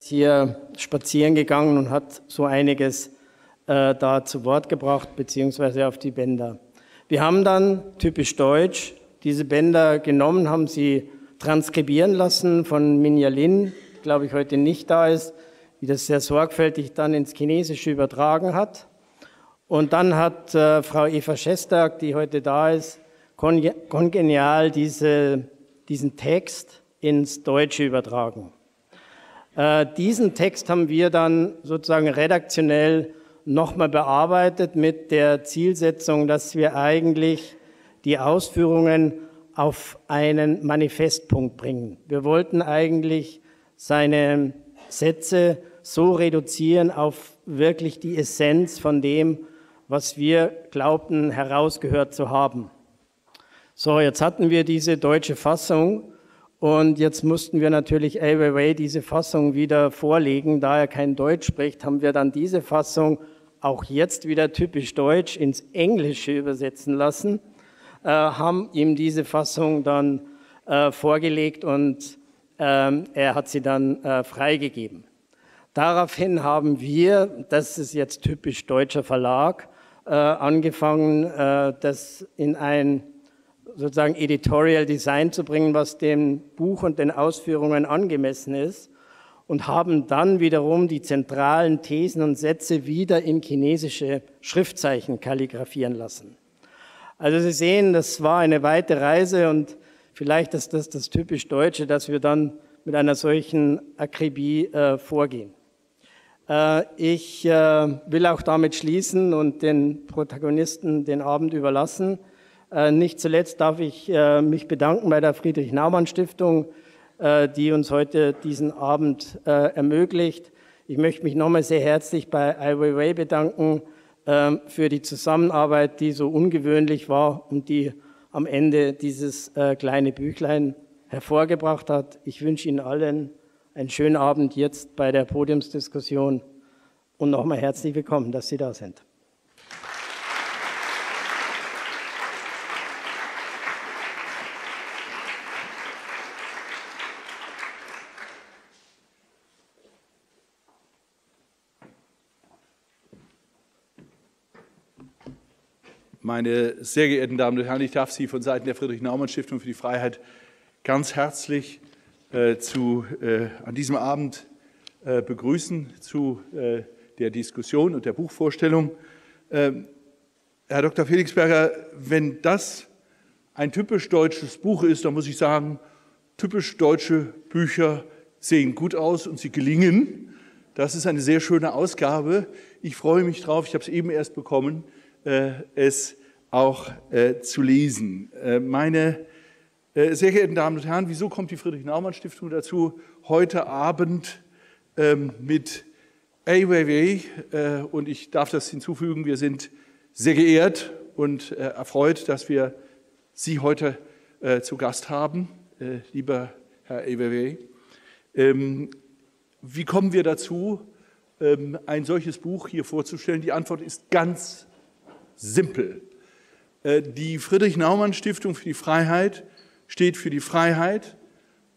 hier spazieren gegangen und hat so einiges da zu Wort gebracht, beziehungsweise auf die Bänder. Wir haben dann, typisch deutsch, diese Bänder genommen, haben sie transkribieren lassen von Minja Lin, die, glaube ich, heute nicht da ist, die das sehr sorgfältig dann ins Chinesische übertragen hat. Und dann hat Frau Eva Schestag, die heute da ist, kongenial diesen Text ins Deutsche übertragen. Diesen Text haben wir dann sozusagen redaktionell nochmal bearbeitet mit der Zielsetzung, dass wir eigentlich die Ausführungen auf einen Manifestpunkt bringen. Wir wollten eigentlich seine Sätze so reduzieren auf wirklich die Essenz von dem, was wir glaubten herausgehört zu haben. So, jetzt hatten wir diese deutsche Fassung und jetzt mussten wir natürlich Weiwei diese Fassung wieder vorlegen. Da er kein Deutsch spricht, haben wir dann diese Fassung auch jetzt wieder typisch deutsch ins Englische übersetzen lassen, haben ihm diese Fassung dann vorgelegt und er hat sie dann freigegeben. Daraufhin haben wir, das ist jetzt typisch deutscher Verlag, angefangen, das in ein sozusagen Editorial Design zu bringen, was dem Buch und den Ausführungen angemessen ist, und haben dann wiederum die zentralen Thesen und Sätze wieder in chinesische Schriftzeichen kalligrafieren lassen. Also Sie sehen, das war eine weite Reise und vielleicht ist das das typisch Deutsche, dass wir dann mit einer solchen Akribie vorgehen. Ich will auch damit schließen und den Protagonisten den Abend überlassen. Nicht zuletzt darf ich mich bedanken bei der Friedrich-Naumann-Stiftung, die uns heute diesen Abend ermöglicht. Ich möchte mich nochmal sehr herzlich bei Weiwei bedanken für die Zusammenarbeit, die so ungewöhnlich war und die am Ende dieses kleine Büchlein hervorgebracht hat. Ich wünsche Ihnen allen einen schönen Abend jetzt bei der Podiumsdiskussion und nochmal herzlich willkommen, dass Sie da sind. Meine sehr geehrten Damen und Herren, ich darf Sie von Seiten der Friedrich-Naumann-Stiftung für die Freiheit ganz herzlich an diesem Abend begrüßen zu der Diskussion und der Buchvorstellung. Herr Dr. Felixberger, wenn das ein typisch deutsches Buch ist, dann muss ich sagen, typisch deutsche Bücher sehen gut aus und sie gelingen. Das ist eine sehr schöne Ausgabe. Ich freue mich drauf, ich habe es eben erst bekommen, es auch zu lesen. Meine sehr geehrten Damen und Herren, wieso kommt die Friedrich-Naumann-Stiftung dazu, heute Abend mit Weiwei, und ich darf das hinzufügen, wir sind sehr geehrt und erfreut, dass wir Sie heute zu Gast haben, lieber Herr Weiwei. Wie kommen wir dazu, ein solches Buch hier vorzustellen? Die Antwort ist ganz simpel. Die Friedrich-Naumann-Stiftung für die Freiheit steht für die Freiheit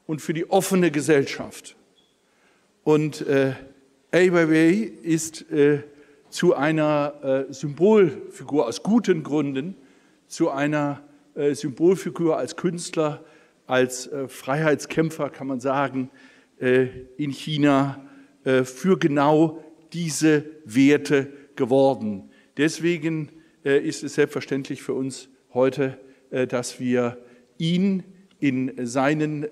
und für die offene Gesellschaft. Und Weiwei ist zu einer Symbolfigur aus guten Gründen, zu einer Symbolfigur als Künstler, als Freiheitskämpfer, kann man sagen, in China für genau diese Werte geworden. Deswegen ist es selbstverständlich für uns heute, dass wir ihn in seinen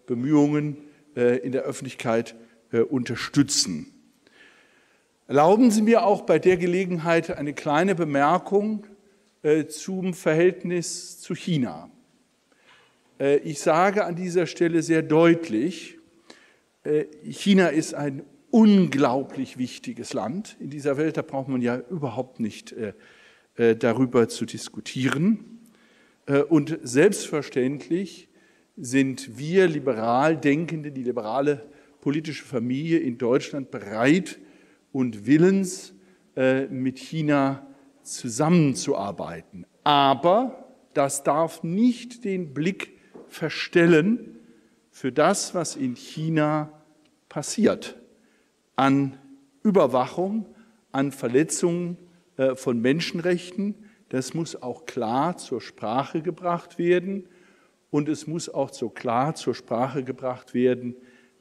Bemühungen in der Öffentlichkeit unterstützen. Erlauben Sie mir auch bei der Gelegenheit eine kleine Bemerkung zum Verhältnis zu China. Ich sage an dieser Stelle sehr deutlich, China ist ein unglaublich wichtiges Land in dieser Welt, da braucht man ja überhaupt nicht darüber zu diskutieren. Und selbstverständlich sind wir liberal Denkende, die liberale politische Familie in Deutschland bereit und willens, mit China zusammenzuarbeiten. Aber das darf nicht den Blick verstellen für das, was in China passiert. an Überwachung, an Verletzungen von Menschenrechten. Das muss auch klar zur Sprache gebracht werden. Und es muss auch so klar zur Sprache gebracht werden,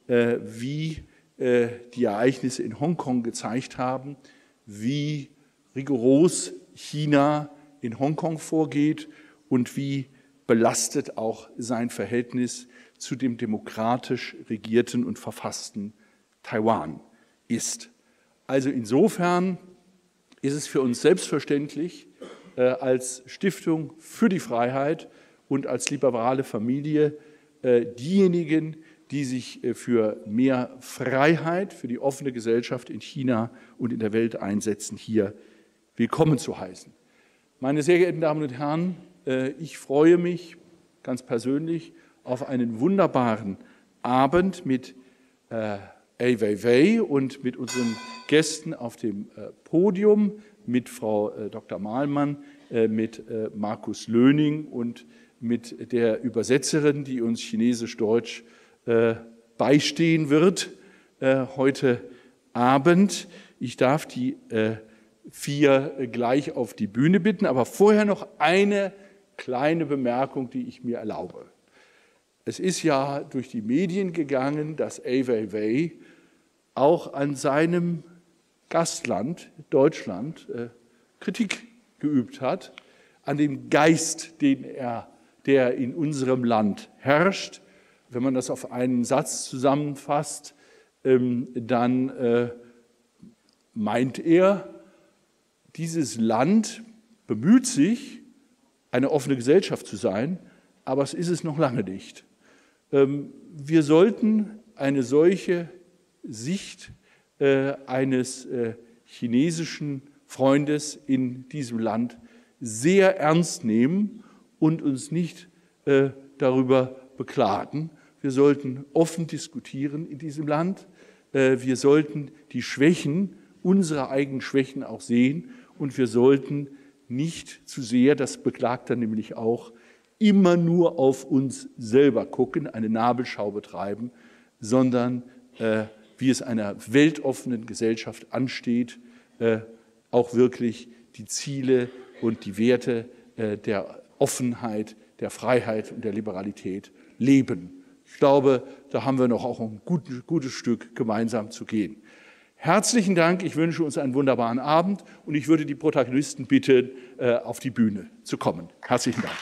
wie die Ereignisse in Hongkong gezeigt haben, wie rigoros China in Hongkong vorgeht und wie belastet auch sein Verhältnis zu dem demokratisch regierten und verfassten Taiwan ist. Also insofern ist es für uns selbstverständlich, als Stiftung für die Freiheit und als liberale Familie diejenigen, die sich für mehr Freiheit, für die offene Gesellschaft in China und in der Welt einsetzen, hier willkommen zu heißen. Meine sehr geehrten Damen und Herren, ich freue mich ganz persönlich auf einen wunderbaren Abend mit Weiwei und mit unseren Gästen auf dem Podium, mit Frau Dr. Mahlmann, mit Markus Löning und mit der Übersetzerin, die uns Chinesisch-Deutsch beistehen wird heute Abend. Ich darf die 4 gleich auf die Bühne bitten, aber vorher noch eine kleine Bemerkung, die ich mir erlaube. Es ist ja durch die Medien gegangen, dass Weiwei auch an seinem Gastland, Deutschland, Kritik geübt hat, an dem Geist, der in unserem Land herrscht. Wenn man das auf einen Satz zusammenfasst, dann meint er, dieses Land bemüht sich, eine offene Gesellschaft zu sein, aber es ist es noch lange nicht. Wir sollten eine solche Sicht eines chinesischen Freundes in diesem Land sehr ernst nehmen und uns nicht darüber beklagen. Wir sollten offen diskutieren in diesem Land. Wir sollten die Schwächen, unsere eigenen Schwächen auch sehen und wir sollten nicht zu sehr, das beklagt er nämlich auch, immer nur auf uns selber gucken, eine Nabelschau betreiben, sondern wie es einer weltoffenen Gesellschaft ansteht, auch wirklich die Ziele und die Werte der Offenheit, der Freiheit und der Liberalität leben. Ich glaube, da haben wir noch auch ein gutes Stück gemeinsam zu gehen. Herzlichen Dank, ich wünsche uns einen wunderbaren Abend und ich würde die Protagonisten bitten, auf die Bühne zu kommen. Herzlichen Dank.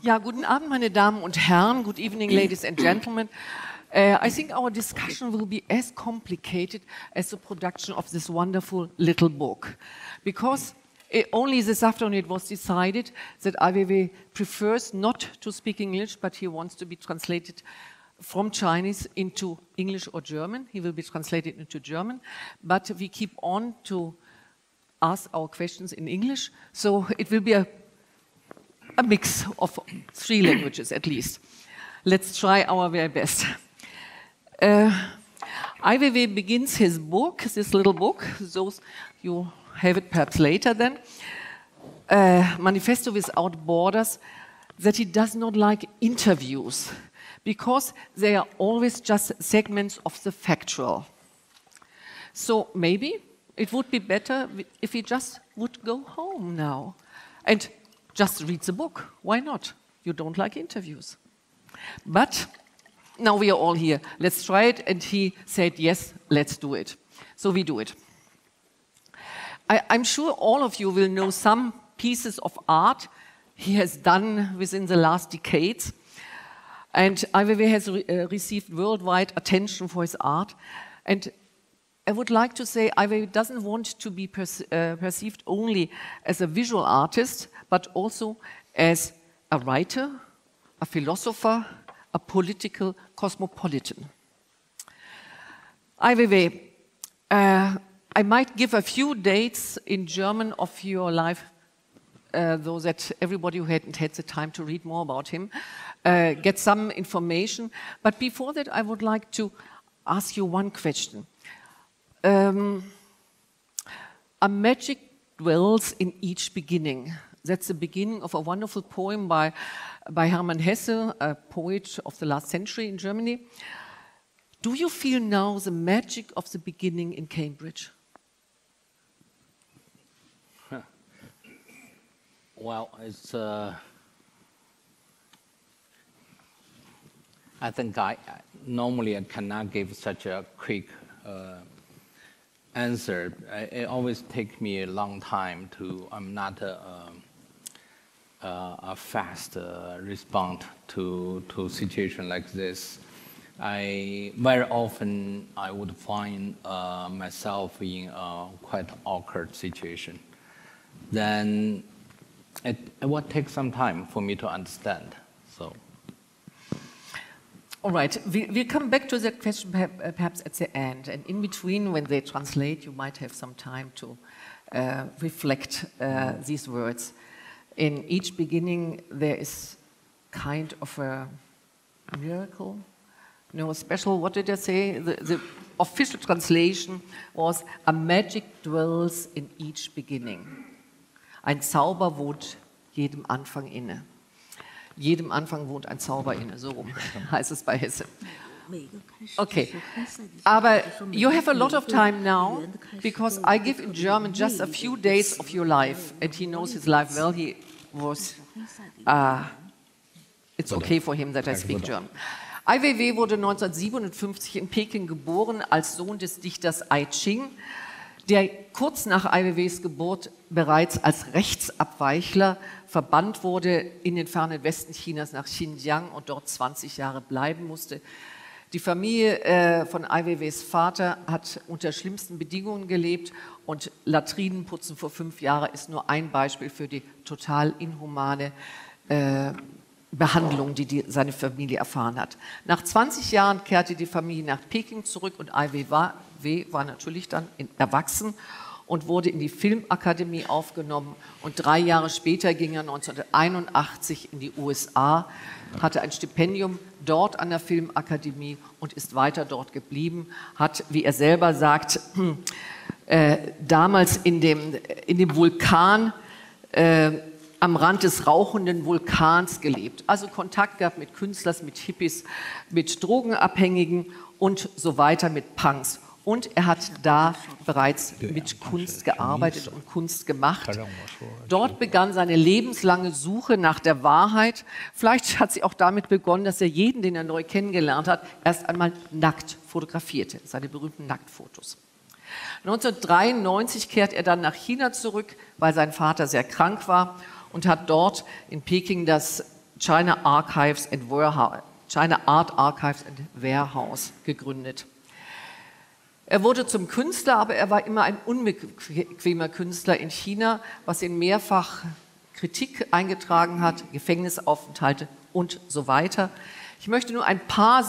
Ja, guten Abend, meine Damen und Herren. Good evening, ladies and gentlemen. I think our discussion will be as complicated as the production of this wonderful little book. Because only this afternoon it was decided that Weiwei prefers not to speak English, but he wants to be translated from Chinese into English or German. He will be translated into German, but we keep on to ask our questions in English, so it will be a mix of 3 languages at least. Let's try our very best. Weiwei begins his book, this little book, those you have it perhaps later then, Manifesto Without Borders, that he does not like interviews because they are always just segments of the factual. So maybe it would be better if he just would go home now and just read the book. Why not? You don't like interviews. But now we are all here. Let's try it. And he said, yes, let's do it. So we do it. I'm sure all of you will know some pieces of art he has done within the last decades. And Weiwei has received worldwide attention for his art. And I would like to say Ai Weiwei doesn't want to be perceived only as a visual artist, but also as a writer, a philosopher, a political cosmopolitan. Ai Weiwei, I might give a few dates in German of your life, though that everybody who hadn't had the time to read more about him get some information. But before that, I would like to ask you one question. A magic dwells in each beginning. That's the beginning of a wonderful poem by Hermann Hesse, a poet of the last century in Germany. Do you feel now the magic of the beginning in Cambridge? Well, it's. I think normally I cannot give such a quick answer. It always takes me a long time to. I'm not a fast response to situation like this. Very often I would find myself in a quite awkward situation. Then it would take some time for me to understand. So. All right, we'll come back to that question perhaps at the end. And in between, when they translate, you might have some time to reflect these words. In each beginning, there is kind of a miracle. No, special, what did I say? The official translation was, a magic dwells in each beginning. Ein Zauber wohnt jedem Anfang inne. Jedem Anfang wohnt ein Zauber inne, so rum heißt es bei Hesse. Okay, aber you have a lot of time now, because I give in German just a few days of your life, and he knows his life well. He was, it's okay for him that I speak German. Ai Weiwei wurde 1957 in Peking geboren als Sohn des Dichters Ai Ching, der kurz nach Ai Weiweis Geburt bereits als Rechtsabweichler verbannt wurde in den fernen Westen Chinas nach Xinjiang und dort 20 Jahre bleiben musste. Die Familie von Ai Weiweis Vater hat unter schlimmsten Bedingungen gelebt, und Latrinenputzen vor 5 Jahren ist nur ein Beispiel für die total inhumane Behandlung, die seine Familie erfahren hat. Nach 20 Jahren kehrte die Familie nach Peking zurück, und Ai Weiwei war natürlich dann erwachsen und wurde in die Filmakademie aufgenommen. Und 3 Jahre später ging er 1981 in die USA, hatte ein Stipendium dort an der Filmakademie und ist weiter dort geblieben, hat, wie er selber sagt, damals in dem Vulkan, am Rand des rauchenden Vulkans gelebt. Also Kontakt gehabt mit Künstlern, mit Hippies, mit Drogenabhängigen und so weiter, mit Punks. Und er hat da bereits mit Kunst gearbeitet und Kunst gemacht. Dort begann seine lebenslange Suche nach der Wahrheit. Vielleicht hat sie auch damit begonnen, dass er jeden, den er neu kennengelernt hat, erst einmal nackt fotografierte, seine berühmten Nacktfotos. 1993 kehrt er dann nach China zurück, weil sein Vater sehr krank war, und hat dort in Peking das China Art Archives and Warehouse gegründet. Er wurde zum Künstler, aber er war immer ein unbequemer Künstler in China, was ihn mehrfach Kritik eingetragen hat, Gefängnisaufenthalte und so weiter. Ich möchte nur ein paar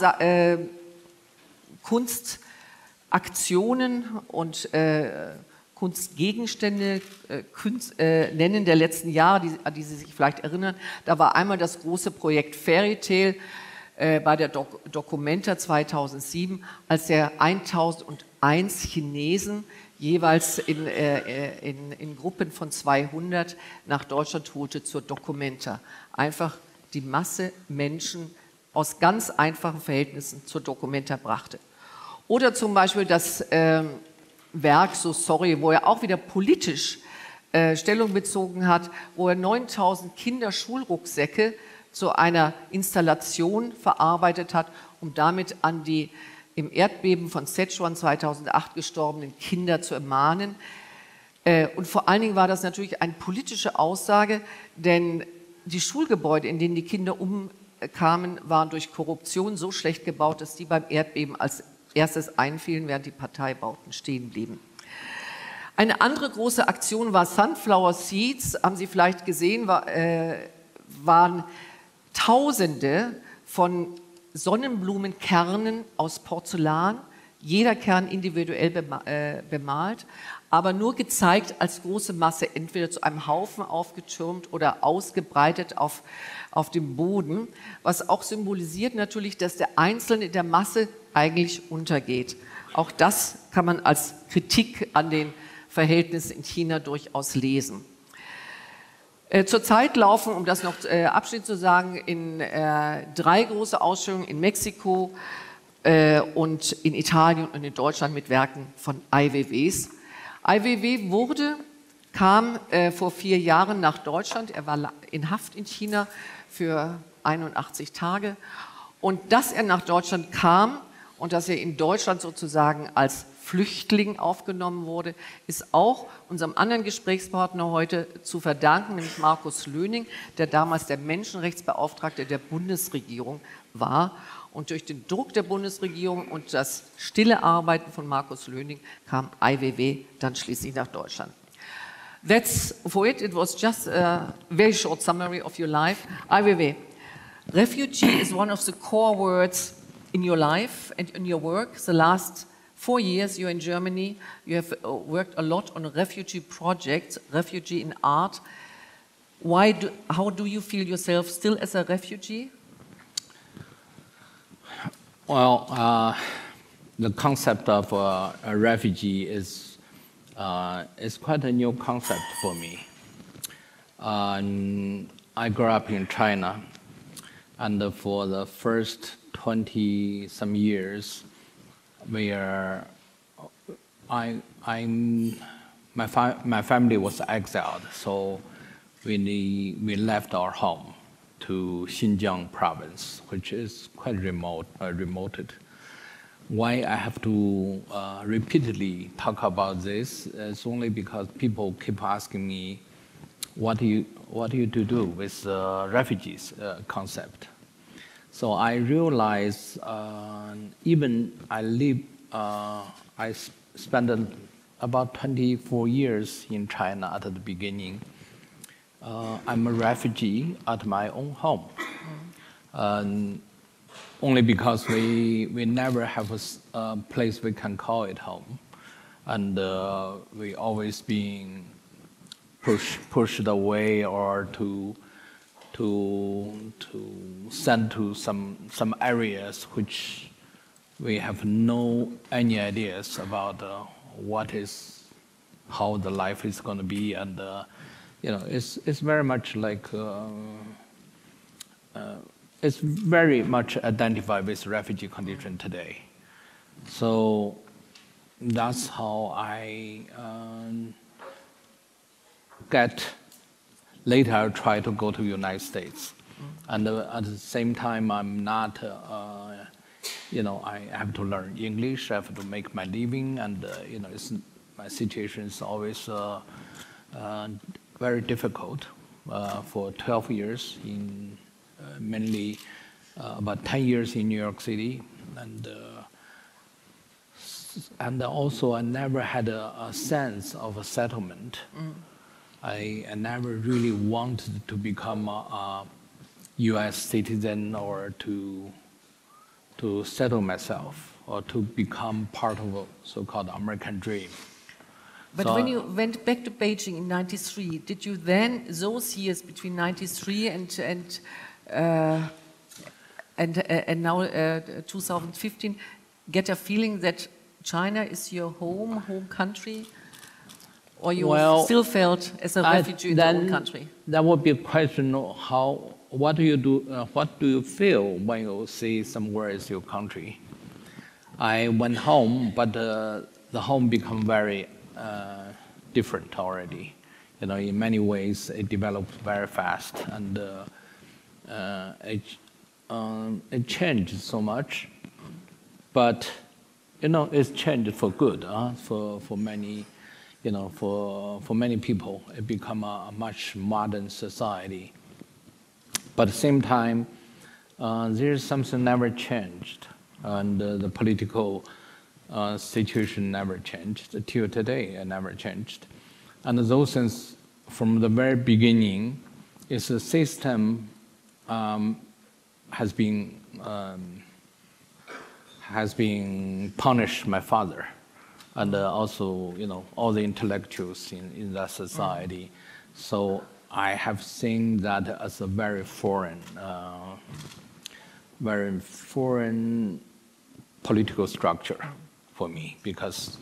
Kunstaktionen und Kunstgegenstände nennen der letzten Jahre, an die Sie sich vielleicht erinnern. Da war einmal das große Projekt Fairytale bei der Documenta 2007, als er 1001 Chinesen jeweils in Gruppen von 200 nach Deutschland holte zur Documenta. Einfach die Masse Menschen aus ganz einfachen Verhältnissen zur Documenta brachte. Oder zum Beispiel das Werk So Sorry, wo er auch wieder politisch Stellung bezogen hat, wo er 9000 Kinderschulrucksäcke zu einer Installation verarbeitet hat, um damit an die im Erdbeben von Sichuan 2008 gestorbenen Kinder zu ermahnen. Und vor allen Dingen war das natürlich eine politische Aussage, denn die Schulgebäude, in denen die Kinder umkamen, waren durch Korruption so schlecht gebaut, dass die beim Erdbeben als erstes einfielen, während die Parteibauten stehen blieben. Eine andere große Aktion war Sunflower Seeds, haben Sie vielleicht gesehen, waren Tausende von Sonnenblumenkernen aus Porzellan, jeder Kern individuell bemalt, aber nur gezeigt als große Masse, entweder zu einem Haufen aufgetürmt oder ausgebreitet auf dem Boden, was auch symbolisiert natürlich, dass der Einzelne in der Masse eigentlich untergeht. Auch das kann man als Kritik an den Verhältnissen in China durchaus lesen. Zurzeit laufen, um das noch abschließend zu sagen, in 3 große Ausstellungen in Mexiko und in Italien und in Deutschland mit Werken von Weiweis. Weiwei kam vor 4 Jahren nach Deutschland. Er war in Haft in China für 81 Tage. Und dass er nach Deutschland kam und dass er in Deutschland sozusagen als Flüchtling aufgenommen wurde, ist auch unserem anderen Gesprächspartner heute zu verdanken, nämlich Markus Löning, der damals der Menschenrechtsbeauftragte der Bundesregierung war. Und durch den Druck der Bundesregierung und das stille Arbeiten von Markus Löning kam Weiwei dann schließlich nach Deutschland. That's for it. It was just a very short summary of your life. Weiwei, refugee is one of the core words in your life and in your work. The last 4 years you're in Germany. You have worked a lot on refugee projects, refugee in art. How do you feel yourself still as a refugee? Well, the concept of a refugee is quite a new concept for me. I grew up in China, and for the first 20-some years, my family was exiled, so we left our home to Xinjiang province, which is quite remoted. Why I have to repeatedly talk about this is only because people keep asking me, what do you do with refugees concept? So I realize I spent about 24 years in China at the beginning. I'm a refugee at my own home, only because we never have a place we can call it home, and we always being pushed away or to send to some areas which we have any ideas about how the life is going to be, and it's very much like it's very much identified with refugee condition today. So that's how I later I try to go to the United States. And at the same time, I'm not, I have to learn English, I have to make my living, and my situation is always very difficult. For 12 years in mainly about 10 years in New York City, and also I never had a sense of a settlement. I never really wanted to become a U.S. citizen or to settle myself or to become part of a so-called American dream. But when you went back to Beijing in '93, did you then, those years between '93 and now 2015, get a feeling that China is your home country, or you still felt as a refugee in your own country? That would be a question of what do you do? What do you feel when you see somewhere is your country? I went home, but the home became very different already. In many ways, it developed very fast, and it changed so much. But it's changed for good. For many, for many people, it become a much modern society. But at the same time, there's something never changed, and the political situation never changed till today. It never changed, and those since from the very beginning, is a system has been punished my father, and also all the intellectuals in that society. So I have seen that as a very foreign political structure for me, because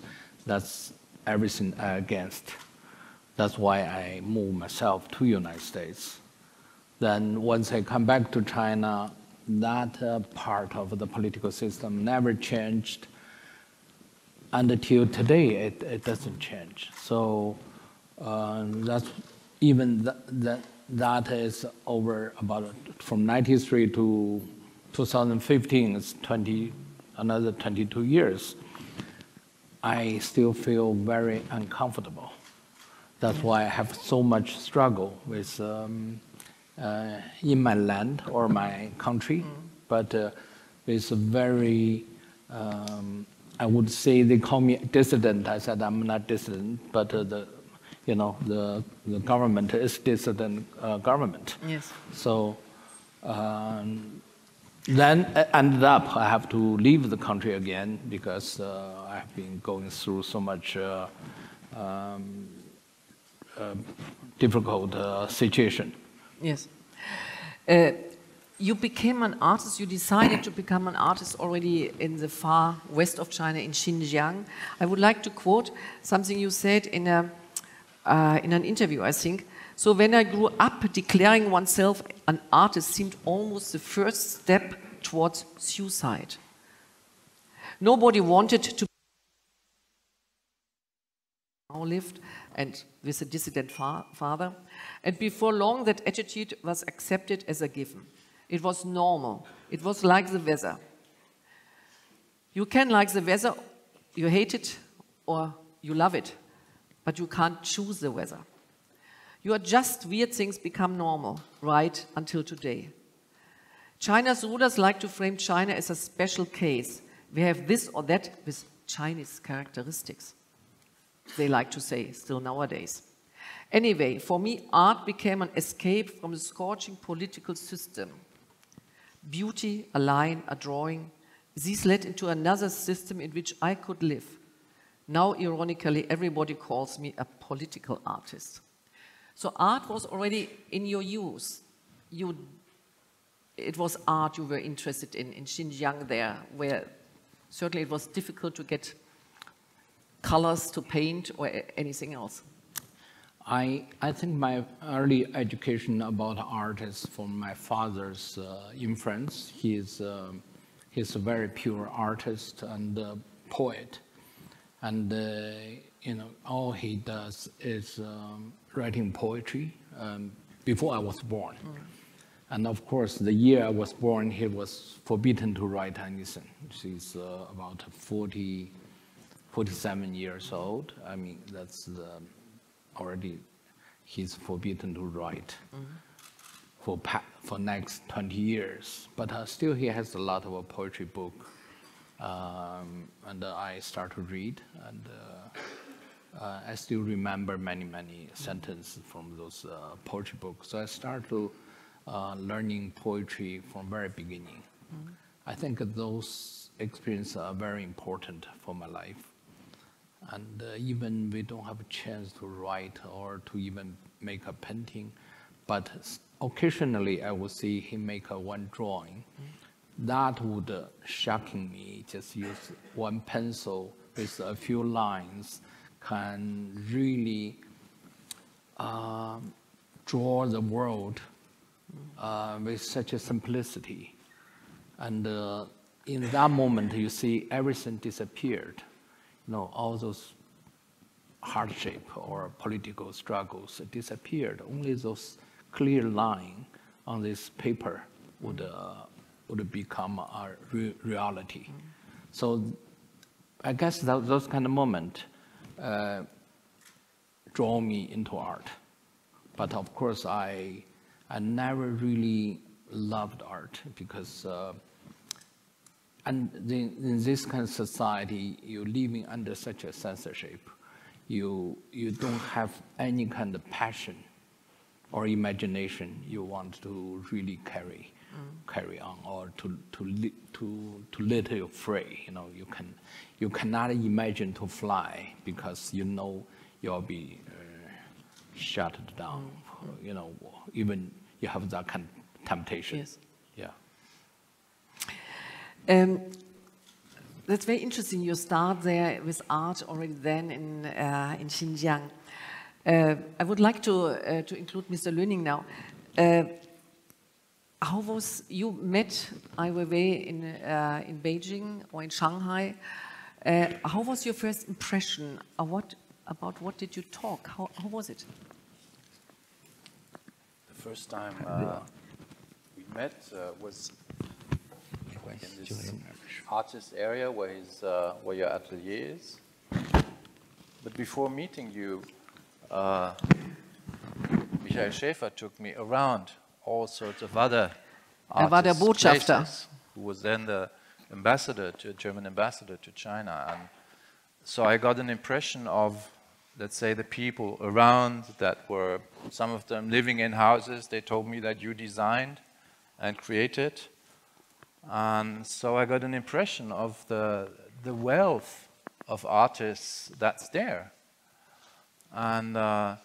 that's everything against. That's why I moved myself to United States. Then once I come back to China, that part of the political system never changed. And until today, it doesn't change. So that's even that is over about from 93 to 2015. It's another 22 years. I still feel very uncomfortable. That's why I have so much struggle with in my land or my country, but it's a very, I would say they call me dissident. I said I'm not dissident, but the government is dissident government. Yes. So then I ended up I have to leave the country again because I have been going through so much difficult situation. Yes. You became an artist, you decided to become an artist already in the far west of China, in Xinjiang. I would like to quote something you said in an interview, I think. So when I grew up, declaring oneself an artist seemed almost the first step towards suicide. Nobody wanted to lived and with a dissident father, and before long that attitude was accepted as a given. It was normal. It was like the weather. You can like the weather, you hate it or you love it, but you can't choose the weather. You adjust, weird things become normal, right until today. China's rulers like to frame China as a special case. We have this or that with Chinese characteristics. They like to say, still nowadays. Anyway, for me, art became an escape from the scorching political system. Beauty, a line, a drawing, these led into another system in which I could live. Now, ironically, everybody calls me a political artist. So art was already in your youth. It was art you were interested in Xinjiang there, where certainly it was difficult to get colors to paint or anything else? I think my early education about art is from my father's influence. He's a very pure artist and poet, and all he does is writing poetry. Before I was born, and of course, the year I was born, he was forbidden to write anything. She's about 47 years old. I mean, that's already he's forbidden to write for next 20 years. But still, he has a lot of a poetry book, and I start to read, and I still remember many sentences from those poetry books. So I started to learning poetry from very beginning. I think those experiences are very important for my life. And even we don't have a chance to write or to even make a painting, but occasionally I would see him make one drawing. That would shocking me. Just use one pencil with a few lines can really draw the world with such a simplicity. And in that moment, you see everything disappeared. All those hardship or political struggles disappeared. Only those clear lines on this paper would become a reality. So I guess those kind of moments draw me into art. But of course, I never really loved art because and in this kind of society, you're living under such a censorship. You don't have any kind of passion or imagination you want to really carry on, or to let you free. You know, you cannot imagine to fly because you know you'll be shut down. You know, even you have that kind of temptation. Yes. Yeah. That's very interesting. You start there with art already then in Xinjiang. I would like to include Mr. Löning now. How was you met Ai Weiwei in Beijing or in Shanghai? How was your first impression? About what did you talk? How was it? The first time we met was in this artist area where your atelier is. But before meeting you, Michael Schäfer took me around all sorts of other artist places, who was then the German ambassador to China. And so I got an impression of, let's say, the people around that were, some of them living in houses. They told me that you designed and created. And so I got an impression of the wealth of artists that's there. And an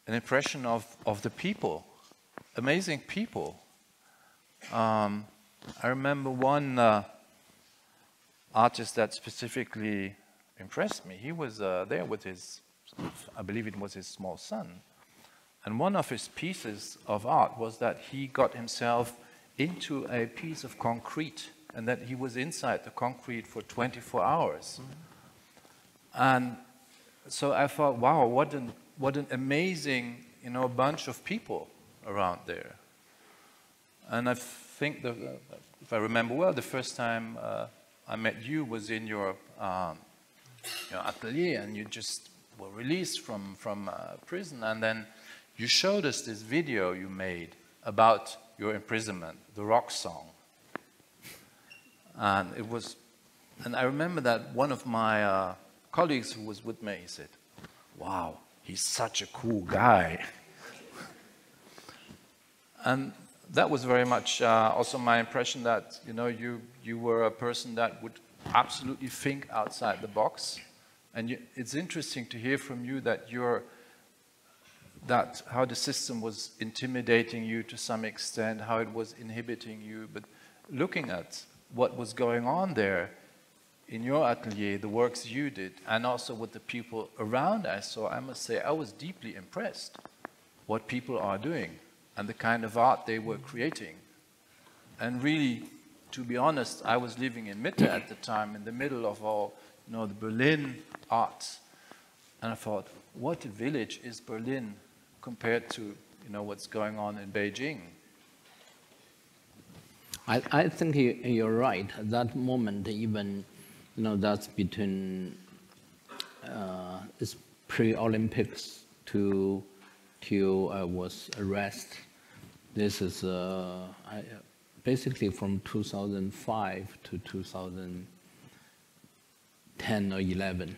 impression of the people, amazing people. I remember one artist that specifically impressed me. He was there with his, I believe it was his small son. And one of his pieces of art was that he got himself into a piece of concrete, and that he was inside the concrete for 24 hours. And so I thought, wow, what an amazing, you know, bunch of people around there. And I think that, if I remember well, the first time I met you was in your atelier, and you just were released from prison, and then you showed us this video you made about your imprisonment, the rock song. And it was, and I remember that one of my colleagues who was with me, he said, wow, he's such a cool guy. And that was very much also my impression that, you know, you were a person that would absolutely think outside the box. And it's interesting to hear from you that how the system was intimidating you to some extent, how it was inhibiting you, but looking at what was going on there in your atelier, the works you did, and also with the people around I saw, I must say I was deeply impressed what people are doing and the kind of art they were creating. And really, to be honest, I was living in Mitte at the time, in the middle of all, you know, the Berlin arts. And I thought, what a village is Berlin compared to, you know, what's going on in Beijing. I think you're right. At that moment, even, you know, that's between it's pre-Olympics till I was arrested. This is basically from 2005 to 2010 or 11.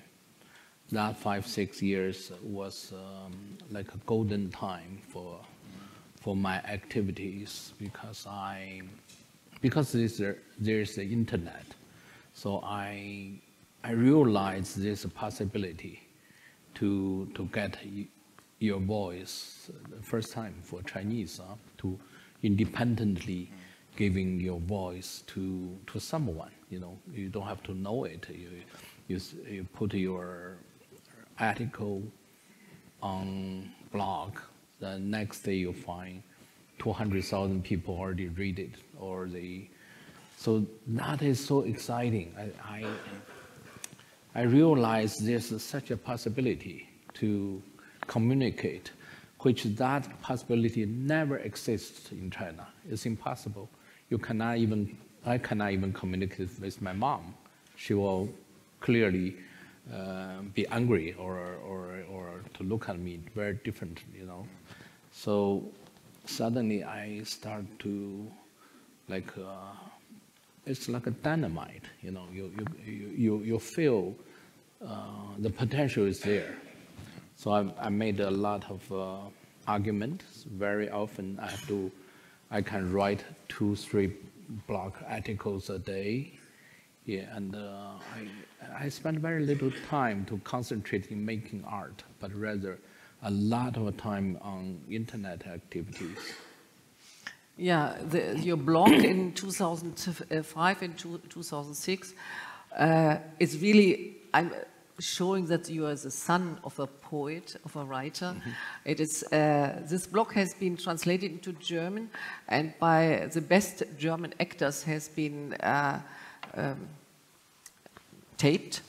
That 5-6 years was like a golden time for my activities, because there's the internet. So I realized there's a possibility to get your voice, the first time for Chinese, to independently giving your voice to someone. You know, you don't have to know it. You put your article on blog, the next day you find 200,000 people already read it, so that is so exciting. I realize there's such a possibility to communicate, which that possibility never exists in China. It's impossible. I cannot even communicate with my mom. She will clearly be angry or to look at me very different, you know. So suddenly I start to it's like a dynamite. You know, you feel the potential is there. So I made a lot of arguments. Very often I can write 2-3 blog articles a day. Yeah, and I spend very little time to concentrate in making art, but rather a lot of time on internet activities. Yeah, your blog in 2005 and 2006 is really showing that you are the son of a poet, of a writer. Mm-hmm. It is this blog has been translated into German, and by the best German actors has been taped.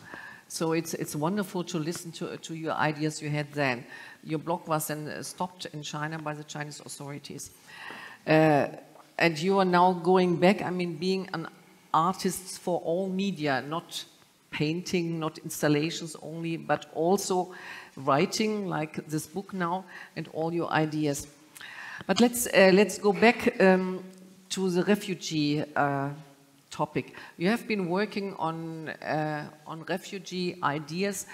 So it's wonderful to listen to your ideas you had then. Your blog was then stopped in China by the Chinese authorities. And you are now going back, I mean, being an artist for all media, not painting, not installations only, but also writing, like this book now, and all your ideas. But let's go back to the refugee topic. You have been working on refugee ideas,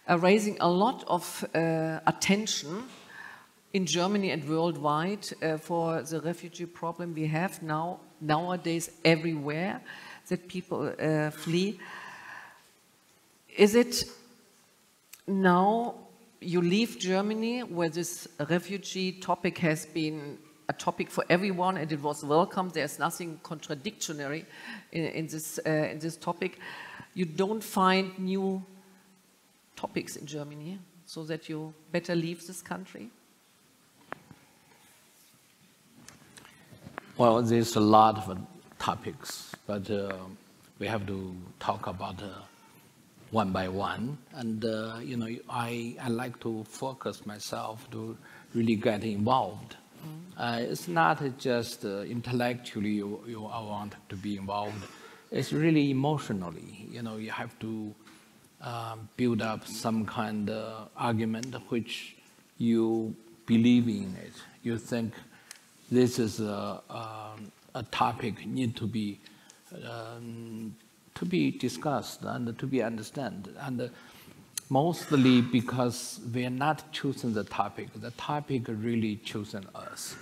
raising a lot of attention in Germany and worldwide for the refugee problem we have nowadays everywhere, that people flee. Is it now you leave Germany, where this refugee topic has been a topic for everyone and it was welcomed, there's nothing contradictory in this topic, you don't find new topics in Germany so that you better leave this country? Well, there's a lot of topics, but we have to talk about one by one. And, you know, I like to focus myself to really get involved. It's not just intellectually I want to be involved. It's really emotionally. You know, you have to build up some kind of argument which you believe in it. You think this is a topic need to be discussed and to be understood. And mostly because we are not choosing the topic really chosen us.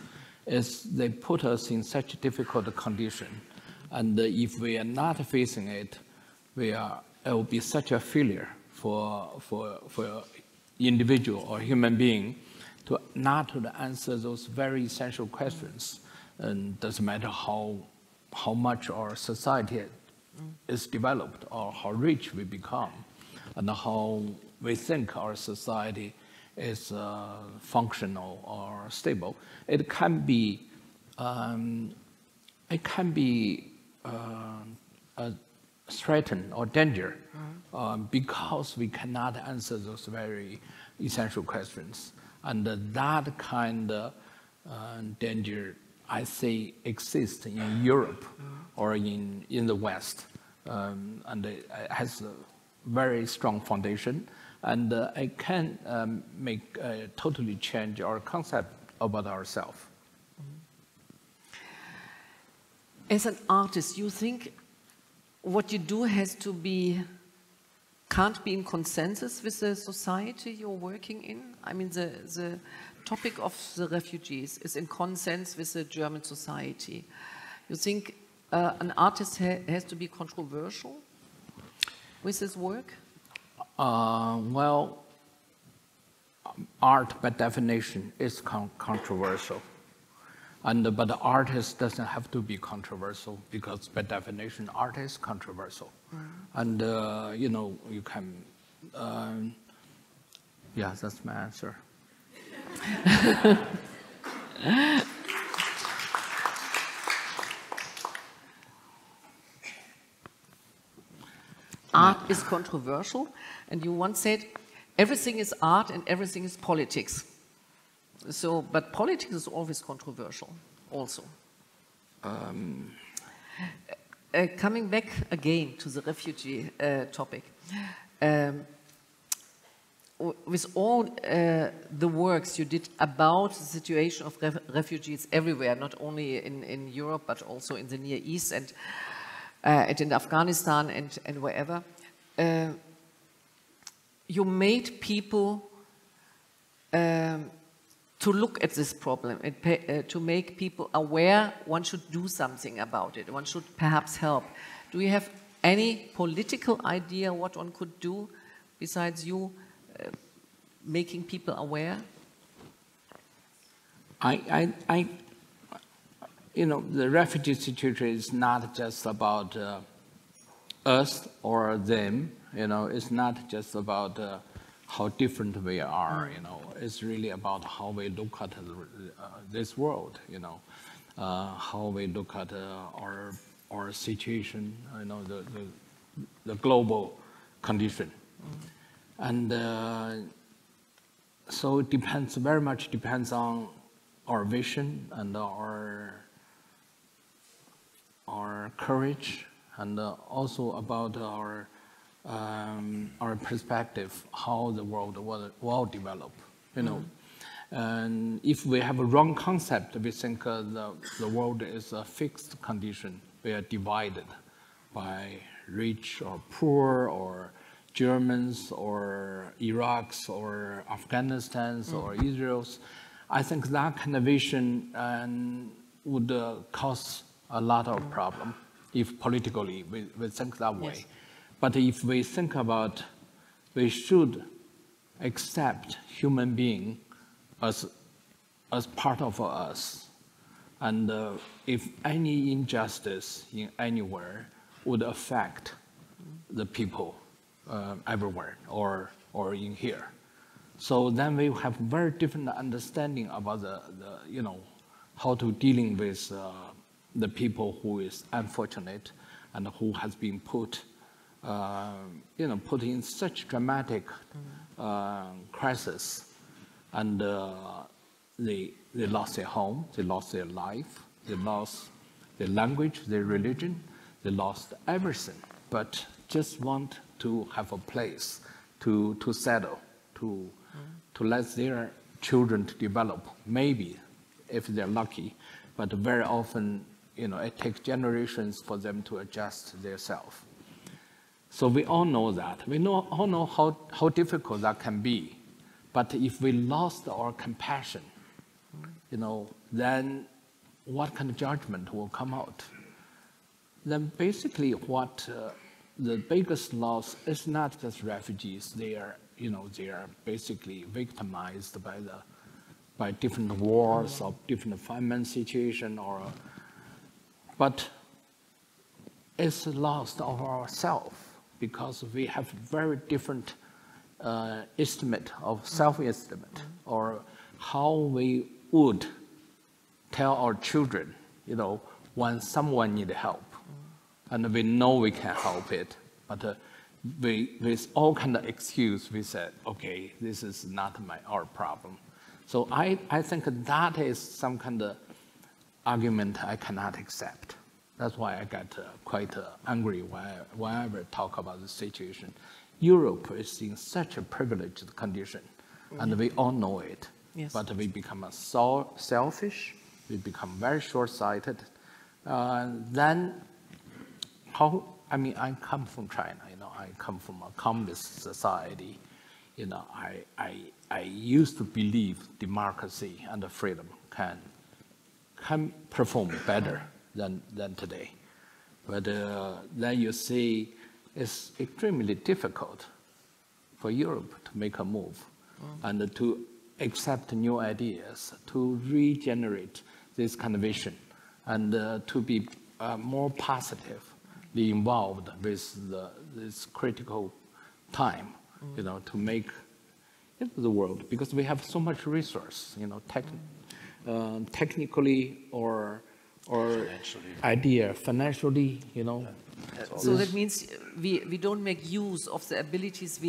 They put us in such a difficult condition. And if we are not facing it, it will be such a failure for individual or human being to not to answer those very essential questions. And doesn't matter how much our society is developed or how rich we become, and how we think our society is functional or stable. It can be a threatened or danger because we cannot answer those very essential questions. And that kind of danger, I say, exists in Europe or in the West, and it has a very strong foundation, and it can totally change our concept about ourselves. As an artist, you think what you do can't be in consensus with the society you're working in? I mean, the topic of the refugees is in consensus with the German society. You think an artist has to be controversial with his work? Well, art by definition is controversial. But the artist doesn't have to be controversial because by definition art is controversial. And you know, you can, yeah, that's my answer. Art is controversial, and you once said everything is art and everything is politics. So, but politics is always controversial, also. Coming back again to the refugee topic, with all the works you did about the situation of refugees everywhere, not only in Europe but also in the Near East, and and in Afghanistan and wherever, you made people to look at this problem, and to make people aware one should do something about it, one should perhaps help. Do you have any political idea what one could do besides you making people aware? You know, the refugee situation is not just about us or them, you know, it's not just about how different we are, you know, it's really about how we look at this world, you know, how we look at our situation, you know, the global condition. And so it depends, very much depends on our vision and our courage, and also about our perspective, how the world will develop, you know. And if we have a wrong concept, we think the world is a fixed condition. We are divided by rich or poor, or Germans, or Iraqs, or Afghanistans, or Israels. I think that kind of vision would cause a lot of problem if politically we think that way. Yes. But if we think about, we should accept human being as part of us. And if any injustice in anywhere would affect the people everywhere or in here, so then we have very different understanding about the you know, how to dealing with the people who is unfortunate and who has been put you know, put in such dramatic crisis, and they lost their home, they lost their life, they lost their language, their religion, they lost everything, but just want to have a place to settle, to let their children to develop, maybe if they're lucky, but very often, you know, it takes generations for them to adjust themselves. So we all know that. We all know how difficult that can be. But if we lost our compassion, you know, then what kind of judgment will come out? Then basically what the biggest loss is not just refugees. They are, you know, they are basically victimized by different wars or different famine situation, but it's lost of ourselves, because we have very different estimate of self-estimate, or how we would tell our children, you know, when someone needs help, and we know we can help it, but with all kind of excuse, we said, okay, this is not our problem. So I think that is some kind of argument I cannot accept. That's why I got quite angry whenever I talk about the situation. Europe is in such a privileged condition, and we all know it. Yes. But we become so selfish, we become very short-sighted. Then how, I mean, I come from China, you know, I come from a communist society. You know, I used to believe democracy and freedom can perform better than today. But then you see it's extremely difficult for Europe to make a move and to accept new ideas, to regenerate this kind of vision, and to be more positively involved with this critical time, you know, to make the world, because we have so much resource, you know, technically or financially, you know. So that means we don't make use of the abilities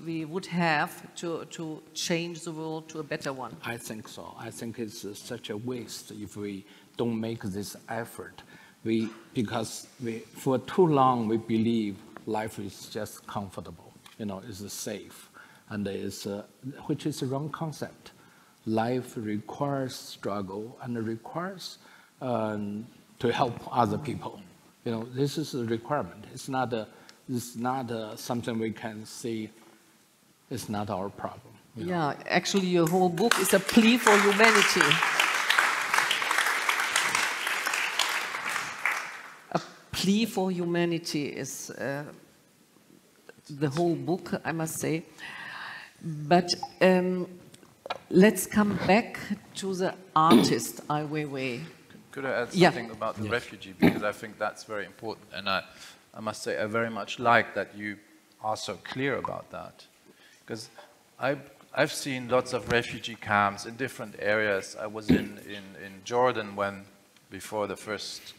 we would have to change the world to a better one. I think so. I think it's such a waste if we don't make this effort. Because for too long we believe life is just comfortable, you know, is safe, and which is the wrong concept. Life requires struggle and requires to help other people, You know, this is a requirement. It's not something we can see. It's not our problem. Yeah, actually your whole book is a plea for humanity. A plea for humanity is the whole book, I must say. But let's come back to the artist, Ai Weiwei. Could I add something about the refugee? Because I think that's very important. And I must say I very much like that you are so clear about that. Because I've seen lots of refugee camps in different areas. I was in Jordan before the first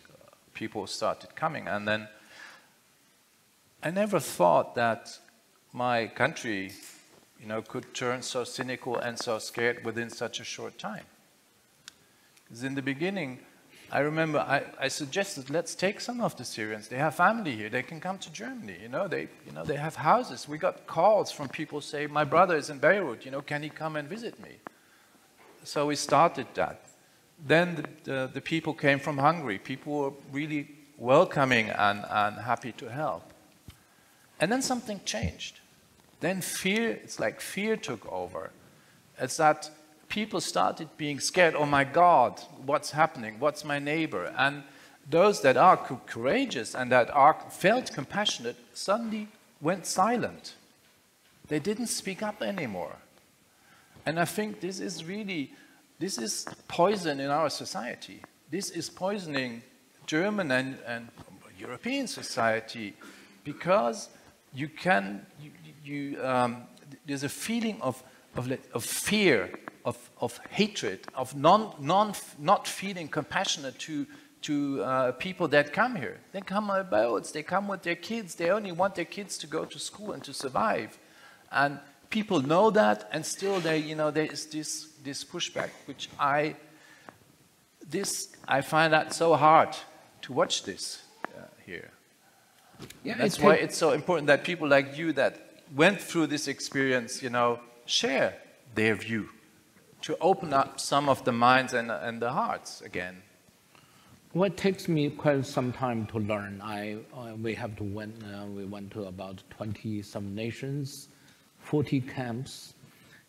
people started coming. And then I never thought that my country, you know, could turn so cynical and so scared within such a short time. Because in the beginning, I remember I suggested, let's take some of the Syrians. They have family here. They can come to Germany. They have houses. We got calls from people saying, my brother is in Beirut. Can he come and visit me? So we started that. Then the people came from Hungary. People were really welcoming and happy to help. And then something changed. Then it's like fear took over. It's that people started being scared. Oh my God, what's happening? What's my neighbor? And those that are courageous and that felt compassionate suddenly went silent. They didn't speak up anymore. And I think this is poison in our society. This is poisoning German and European society, because there's a feeling of fear, of hatred, of not feeling compassionate to people that come here. They come on boats, they come with their kids, they only want their kids to go to school and to survive. And people know that, and still there is this pushback, which I find that so hard to watch this here. Yeah, that's why it's so important that people like you that went through this experience, share their view, to open up some of the minds and the hearts again. Well, it takes me quite some time to learn. We went to about 20-some nations, 40 camps.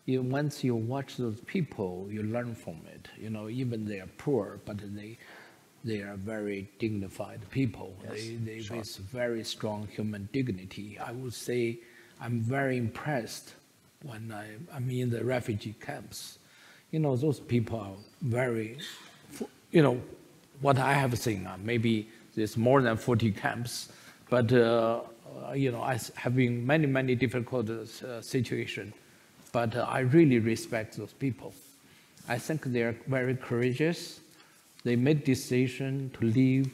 Once you watch those people, you learn from it. Even they are poor, but they are very dignified people. Yes, they with very strong human dignity. I would say I'm very impressed when I'm in the refugee camps. Those people are very, what I have seen, maybe there's more than 40 camps, but I have been many difficult situations, but I really respect those people. I think they're very courageous. They made decision to leave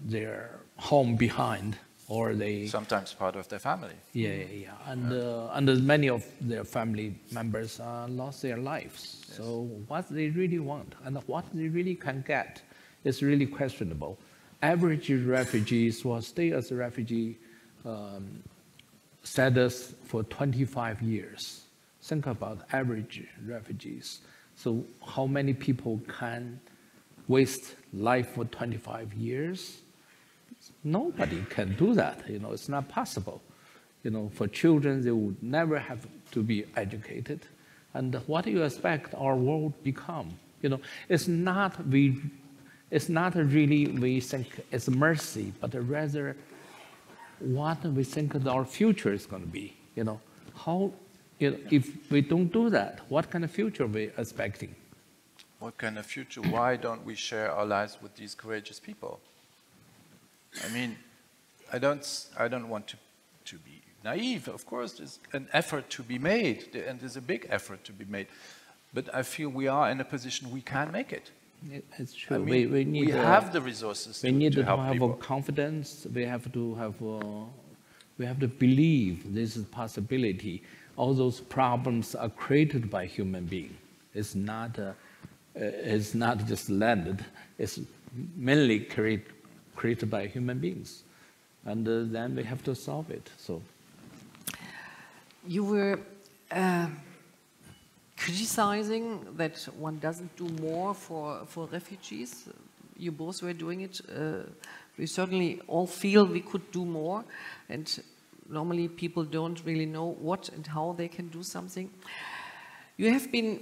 their home behind, or they sometimes part of their family. Yeah, and many of their family members lost their lives. Yes. So what they really want and what they really can get is really questionable. Average refugees will stay as a refugee status for 25 years. Think about average refugees. So how many people can waste life for 25 years? Nobody can do that. It's not possible. For children, they would never have to be educated. And what do you expect our world become? It's not really we think it's mercy, but rather what we think our future is going to be. If we don't do that, what kind of future are we expecting? What kind of future? Why don't we share our lives with these courageous people? I mean, I don't want to be naive. Of course, there's an effort to be made, and there's a big effort to be made. But I feel we are in a position we can make it. It's true. I mean, we have the resources to help people. We need to have confidence. We have to believe this is a possibility. All those problems are created by human beings. It's not just landed. It's mainly created by human beings, and then we have to solve it. So, you were criticizing that one doesn't do more for refugees. you both were doing it. We certainly all feel we could do more, and normally people don't really know what and how they can do something. You have been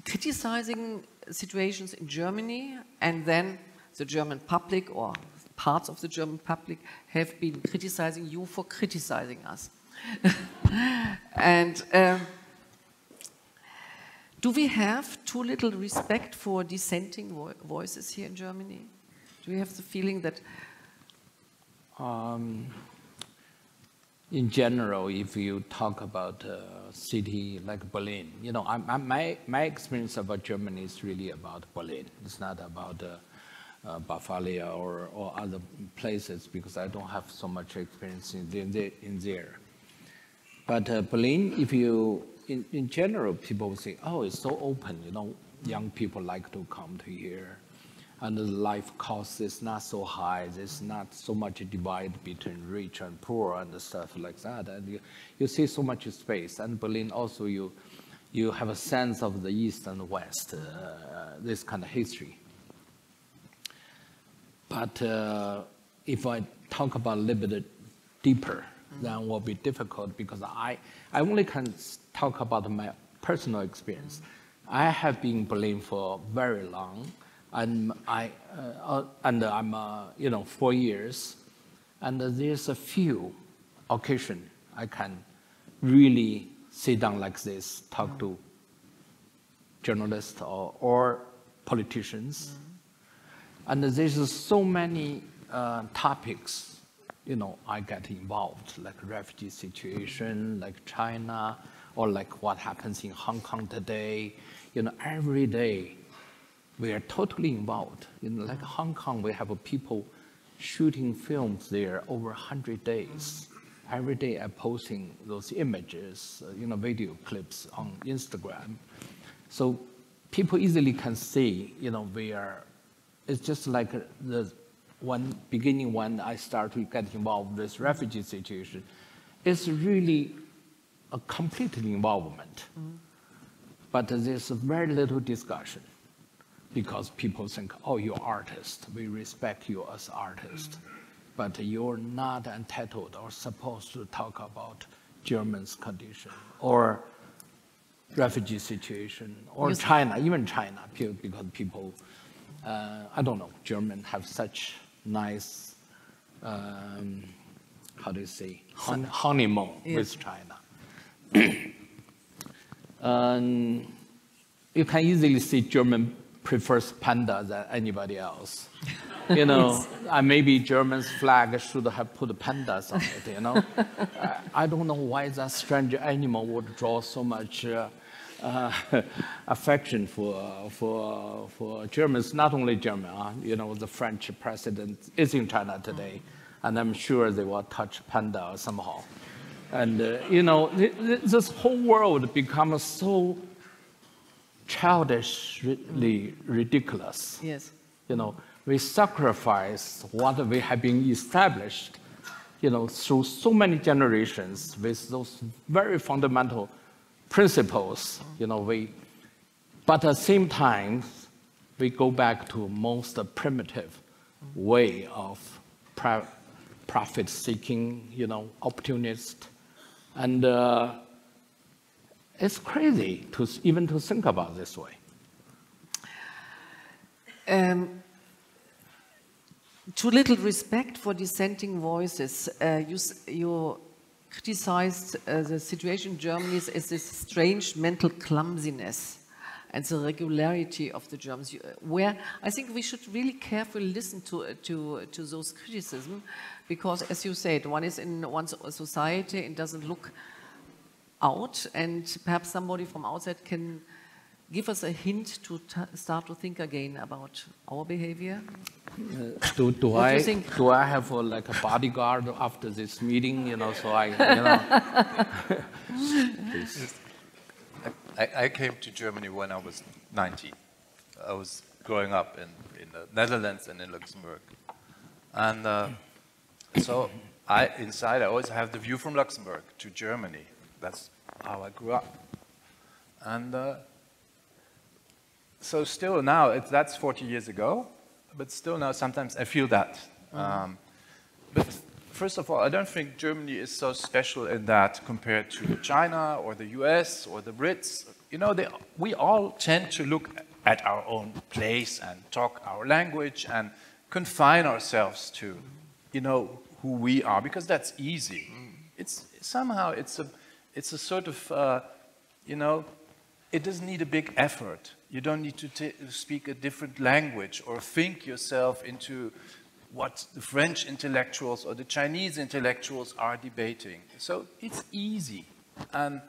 criticizing situations in Germany, and then the German public or parts of the German public have been criticizing you for criticizing us. And do we have too little respect for dissenting voices here in Germany? Do you have the feeling that... In general, if you talk about a city like Berlin, you know, my experience about Germany is really about Berlin. It's not about Bavaria or other places, because I don't have so much experience in there. But Berlin, if you, in general, people will say, oh, it's so open, you know, young people like to come to here. And the life cost is not so high. There's not so much divide between rich and poor and stuff like that. And you see so much space. And Berlin also, you have a sense of the East and the West, this kind of history. But if I talk about a little bit deeper, then it will be difficult, because I only can talk about my personal experience. I have been in Berlin for very long. And I'm, you know, 4 years, and there's a few occasions I can really sit down like this, talk to journalists or politicians, and there's so many topics, you know, I get involved, like refugee situation, like China, or like what happens in Hong Kong today. You know, every day, we are totally involved. In like Hong Kong, we have people shooting films there over 100 days. Every day I'm posting those images, you know, video clips on Instagram. So people easily can see, you know, it's just like the beginning when I started to get involved with this refugee situation. It's really a complete involvement. But there's very little discussion, because people think, oh, you're artist. We respect you as artist. But you're not entitled or supposed to talk about Germans' condition or refugee situation or China, even China, because people, I don't know, Germans have such nice, how do you say, honeymoon with China. You can easily see German prefers panda than anybody else. You know, maybe German's flag should have put pandas on it, you know. I don't know why that strange animal would draw so much affection for Germans, not only German, you know, the French president is in China today, and I'm sure they will touch panda somehow. And, you know, this whole world becomes so childishly ridiculous. Yes. You know, we sacrifice what we have been established, you know, through so many generations with those very fundamental principles, you know, but at the same time, we go back to most primitive way of profit seeking, you know, opportunist. And it's crazy even to think about this way. Too little respect for dissenting voices. You criticized the situation in Germany as this strange mental clumsiness and the regularity of the Germans, where I think we should really carefully listen to those criticisms, because, as you said, one is in one's society and doesn't look out, and perhaps somebody from outside can give us a hint to start to think again about our behavior. Do I have like a bodyguard after this meeting? You know, so I, you know. Please. I came to Germany when I was 19. I was growing up in the Netherlands and in Luxembourg. And so inside I always have the view from Luxembourg to Germany. That's how I grew up. And so still now, that's 40 years ago, but still now sometimes I feel that. But first of all, I don't think Germany is so special in that compared to China or the US or the Brits. You know, we all tend to look at our own place and talk our language and confine ourselves to, you know, who we are, because that's easy. It's somehow it's a sort of, you know, it doesn't need a big effort. You don't need to speak a different language or think yourself into what the French intellectuals or the Chinese intellectuals are debating. So it's easy. And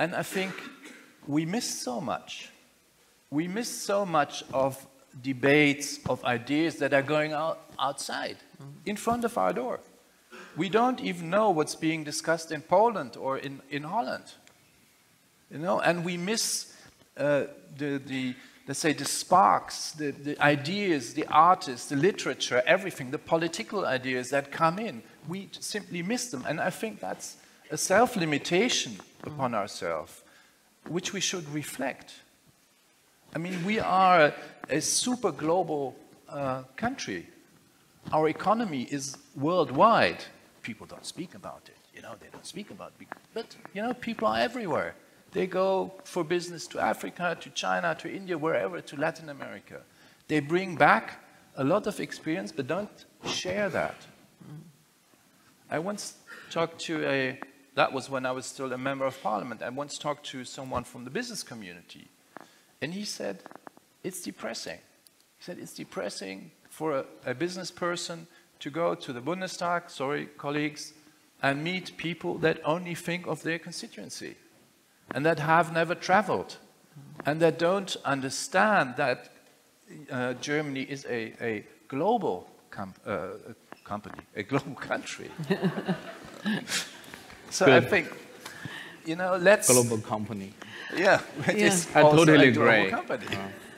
I think we miss so much. We miss so much of debates, of ideas that are going outside, in front of our door. We don't even know what's being discussed in Poland or in Holland. You know, and we miss let's say, the sparks, the ideas, the artists, the literature, everything, the political ideas that come in. We simply miss them. And I think that's a self-limitation upon ourselves, which we should reflect. I mean, we are a super global country. Our economy is worldwide. People don't speak about it. You know, they don't speak about it. But, you know, people are everywhere. They go for business to Africa, to China, to India, wherever, to Latin America. They bring back a lot of experience, but don't share that. I once talked to that was when I was still a member of parliament. I once talked to someone from the business community, and he said, it's depressing. He said, it's depressing for a business person to go to the Bundestag, sorry, colleagues, and meet people that only think of their constituency, and that have never traveled, and that don't understand that Germany is a global company, a global country. So Good. I think, you know, let's... Global company. Yeah, it Yeah. is I also totally a global agree. company.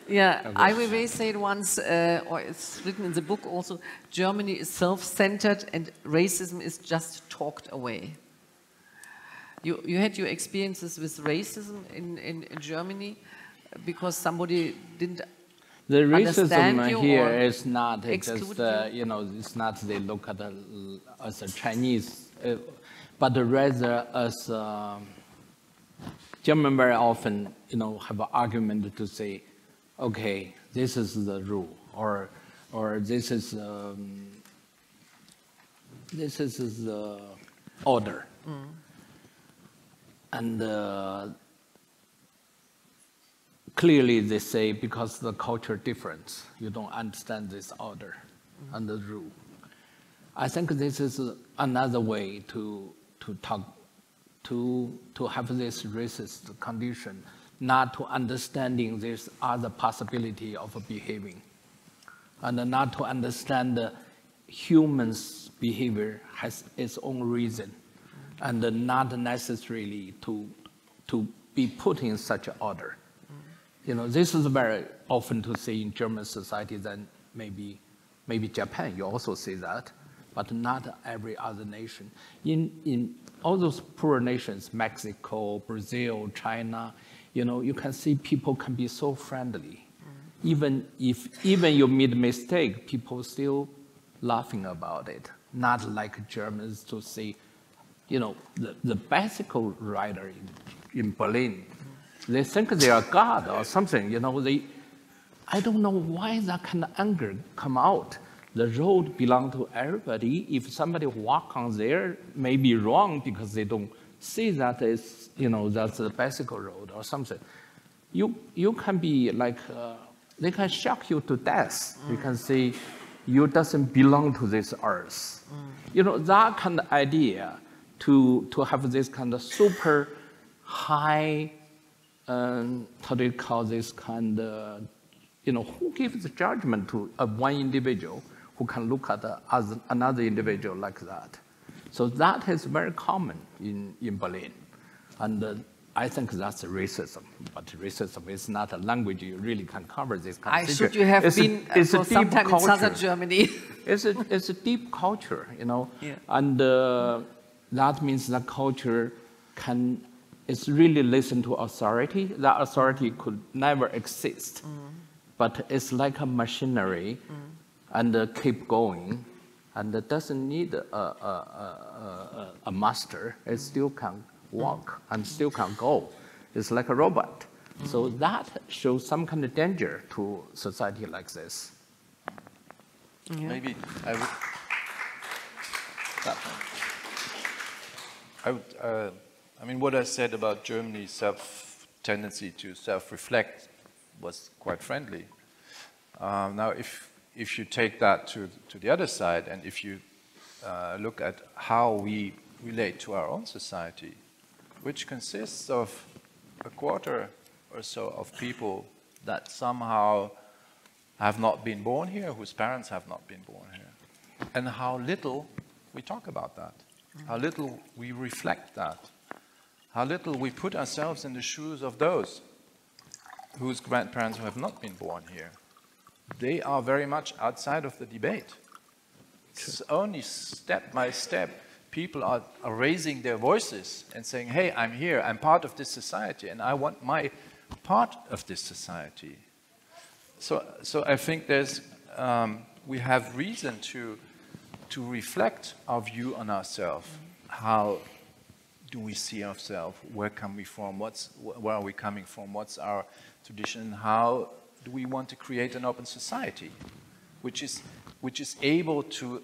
Yeah, Weiwei said once, or it's written in the book also, Germany is self-centered and racism is just talked away. You had your experiences with racism in Germany because somebody didn't The understand racism you here or is not just, exclude you? you know, it's not they look at as a Chinese, but rather as German very often, you know, have an argument to say, okay, this is the rule, or this is the order. And clearly they say because the culture difference, you don't understand this order and the rule. I think this is another way to talk, to have this racist condition, not to understanding this other possibility of behaving, and not to understand the human's behavior has its own reason, and not necessarily to be put in such order. You know, this is very often to see in German society, then maybe Japan, you also see that, but not every other nation. In all those poor nations, Mexico, Brazil, China, you know, you can see people can be so friendly. Even you made a mistake, people still laughing about it. Not like Germans to say, you know, the bicycle rider in Berlin, they think they are God or something, you know, I don't know why that kind of anger come out. The road belongs to everybody. If somebody walk on there, may be wrong because they don't see that is, you know, that's the bicycle road or something. You can be like, they can shock you to death. You can say, you doesn't belong to this earth. You know, that kind of idea to have this kind of super high, how do you call this kind of, you know, who gives the judgment to one individual who can look at another individual like that. So that is very common in Berlin. And I think that's racism. But racism is not a language you really can cover this kind of thing. You have been for some time in southern Germany. It's a deep culture, you know. Yeah. And that means that culture can it's really listen to authority. That authority could never exist, but it's like a machinery, and keep going, and it doesn't need a master. It still can walk and still can go. It's like a robot. So that shows some kind of danger to society like this. Yeah. Maybe I mean, what I said about Germany's tendency to self-reflect was quite friendly. Now, if you take that to the other side, and if you look at how we relate to our own society, which consists of a quarter or so of people that somehow have not been born here, whose parents have not been born here, and how little we talk about that, how little we reflect that, how little we put ourselves in the shoes of those whose grandparents who have not been born here. They are very much outside of the debate. It's only step by step people are raising their voices and saying, hey, I'm here, I'm part of this society, and I want my part of this society. So I think we have reason to reflect our view on ourselves. How do we see ourselves? Where come we from? Where are we coming from? What's our tradition? How do we want to create an open society, which is able to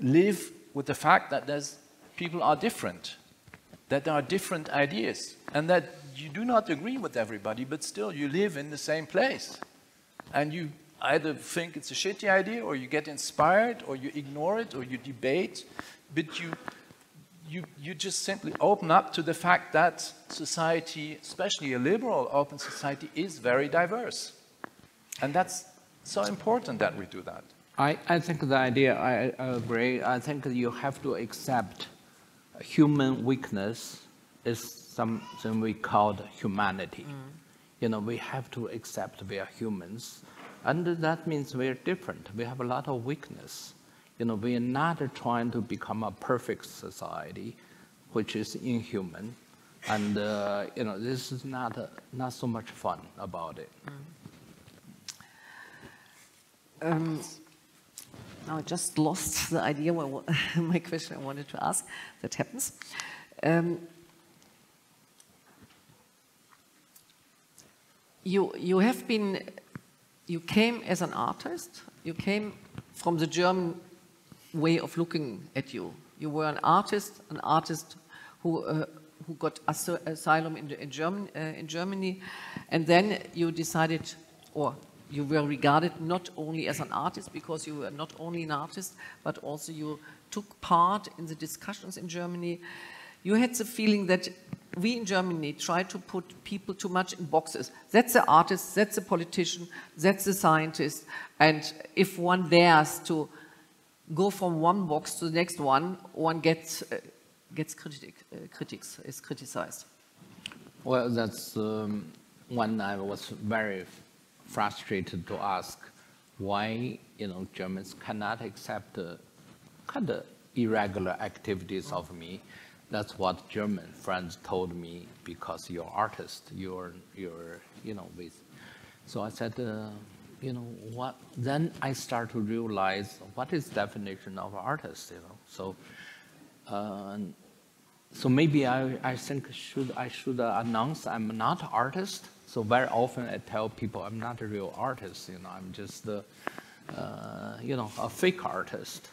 live with the fact that people are different, that there are different ideas, and that you do not agree with everybody, but still you live in the same place. And you either think it's a shitty idea, or you get inspired, or you ignore it, or you debate, but you just simply open up to the fact that society, especially a liberal open society, is very diverse. And that's so important that we do that. I think the idea, I agree. I think you have to accept human weakness is something we call humanity. You know, we have to accept we are humans. And that means we are different. We have a lot of weakness. You know, we are not trying to become a perfect society, which is inhuman. And, you know, this is not so much fun about it. Now I just lost the idea my question I wanted to ask. That happens. You came as an artist. You came from the German way of looking at you. You were an artist who got asylum in Germany, and then you decided, or you were regarded not only as an artist, because you were not only an artist, but also you took part in the discussions in Germany. You had the feeling that we in Germany try to put people too much in boxes. That's the artist, that's the politician, that's the scientist. And if one dares to go from one box to the next one gets critics, is criticized. Well, that's one I was very frustrated to ask why, you know, Germans cannot accept kind of irregular activities of me. That's what German friends told me, because you're artist, you're you know, with. So I said, you know what? Then I start to realize what is definition of artist, you know. So maybe I think I should announce I'm not artist. So very often I tell people I'm not a real artist, you know, I'm just you know, a fake artist.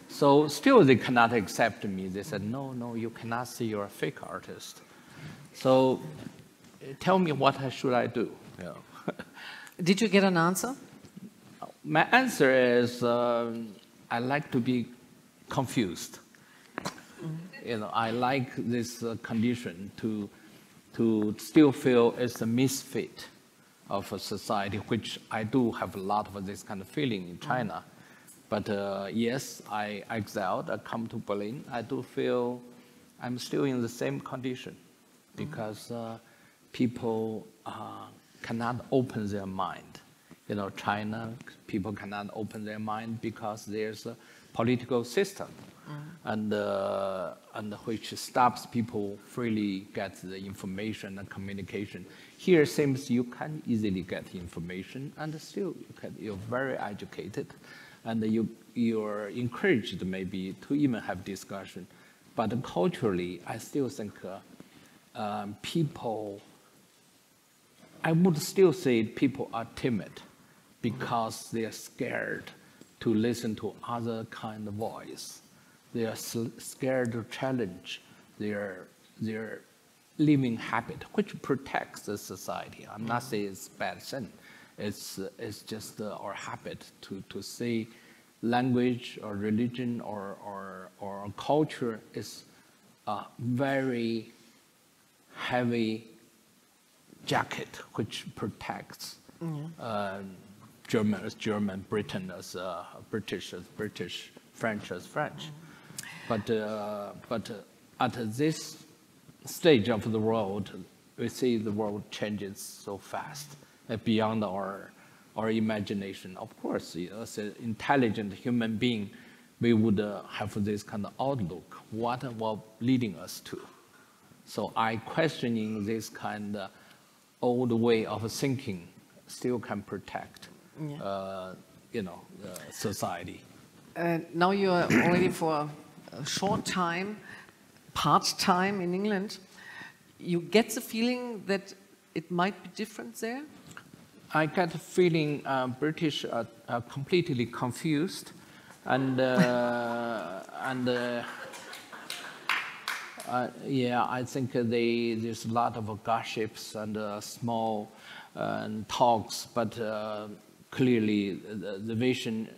So still they cannot accept me. They said, no, you cannot say you're a fake artist. So tell me what should I do? You know. Did you get an answer? My answer is I like to be confused. You know, I like this condition to still feel it's a misfit of a society, which I do have a lot of this kind of feeling in China. But yes, I exiled, I come to Berlin. I do feel I'm still in the same condition, because people cannot open their mind. You know, China, people cannot open their mind because there's a political system and which stops people freely get the information and communication. Here seems you can easily get information, and still you're very educated, and you're encouraged maybe to even have discussion. But culturally, I still think people, I would still say people are timid because they are scared to listen to other kind of voice. They are scared to challenge their living habit, which protects the society. I'm not saying it's bad thing. It's just our habit to say language or religion or culture is a very heavy jacket which protects German as German, Britain as British, French as French. But at this stage of the world, we see the world changes so fast, beyond our imagination. Of course, as an intelligent human being, we would have this kind of outlook. What will leading us to? So I questioning this kind of old way of thinking still can protect, society. Now you are already for a short time, part-time in England. You get the feeling that it might be different there? I get the feeling British are completely confused, and yeah, I think there's a lot of gossips and small talks, but clearly the vision,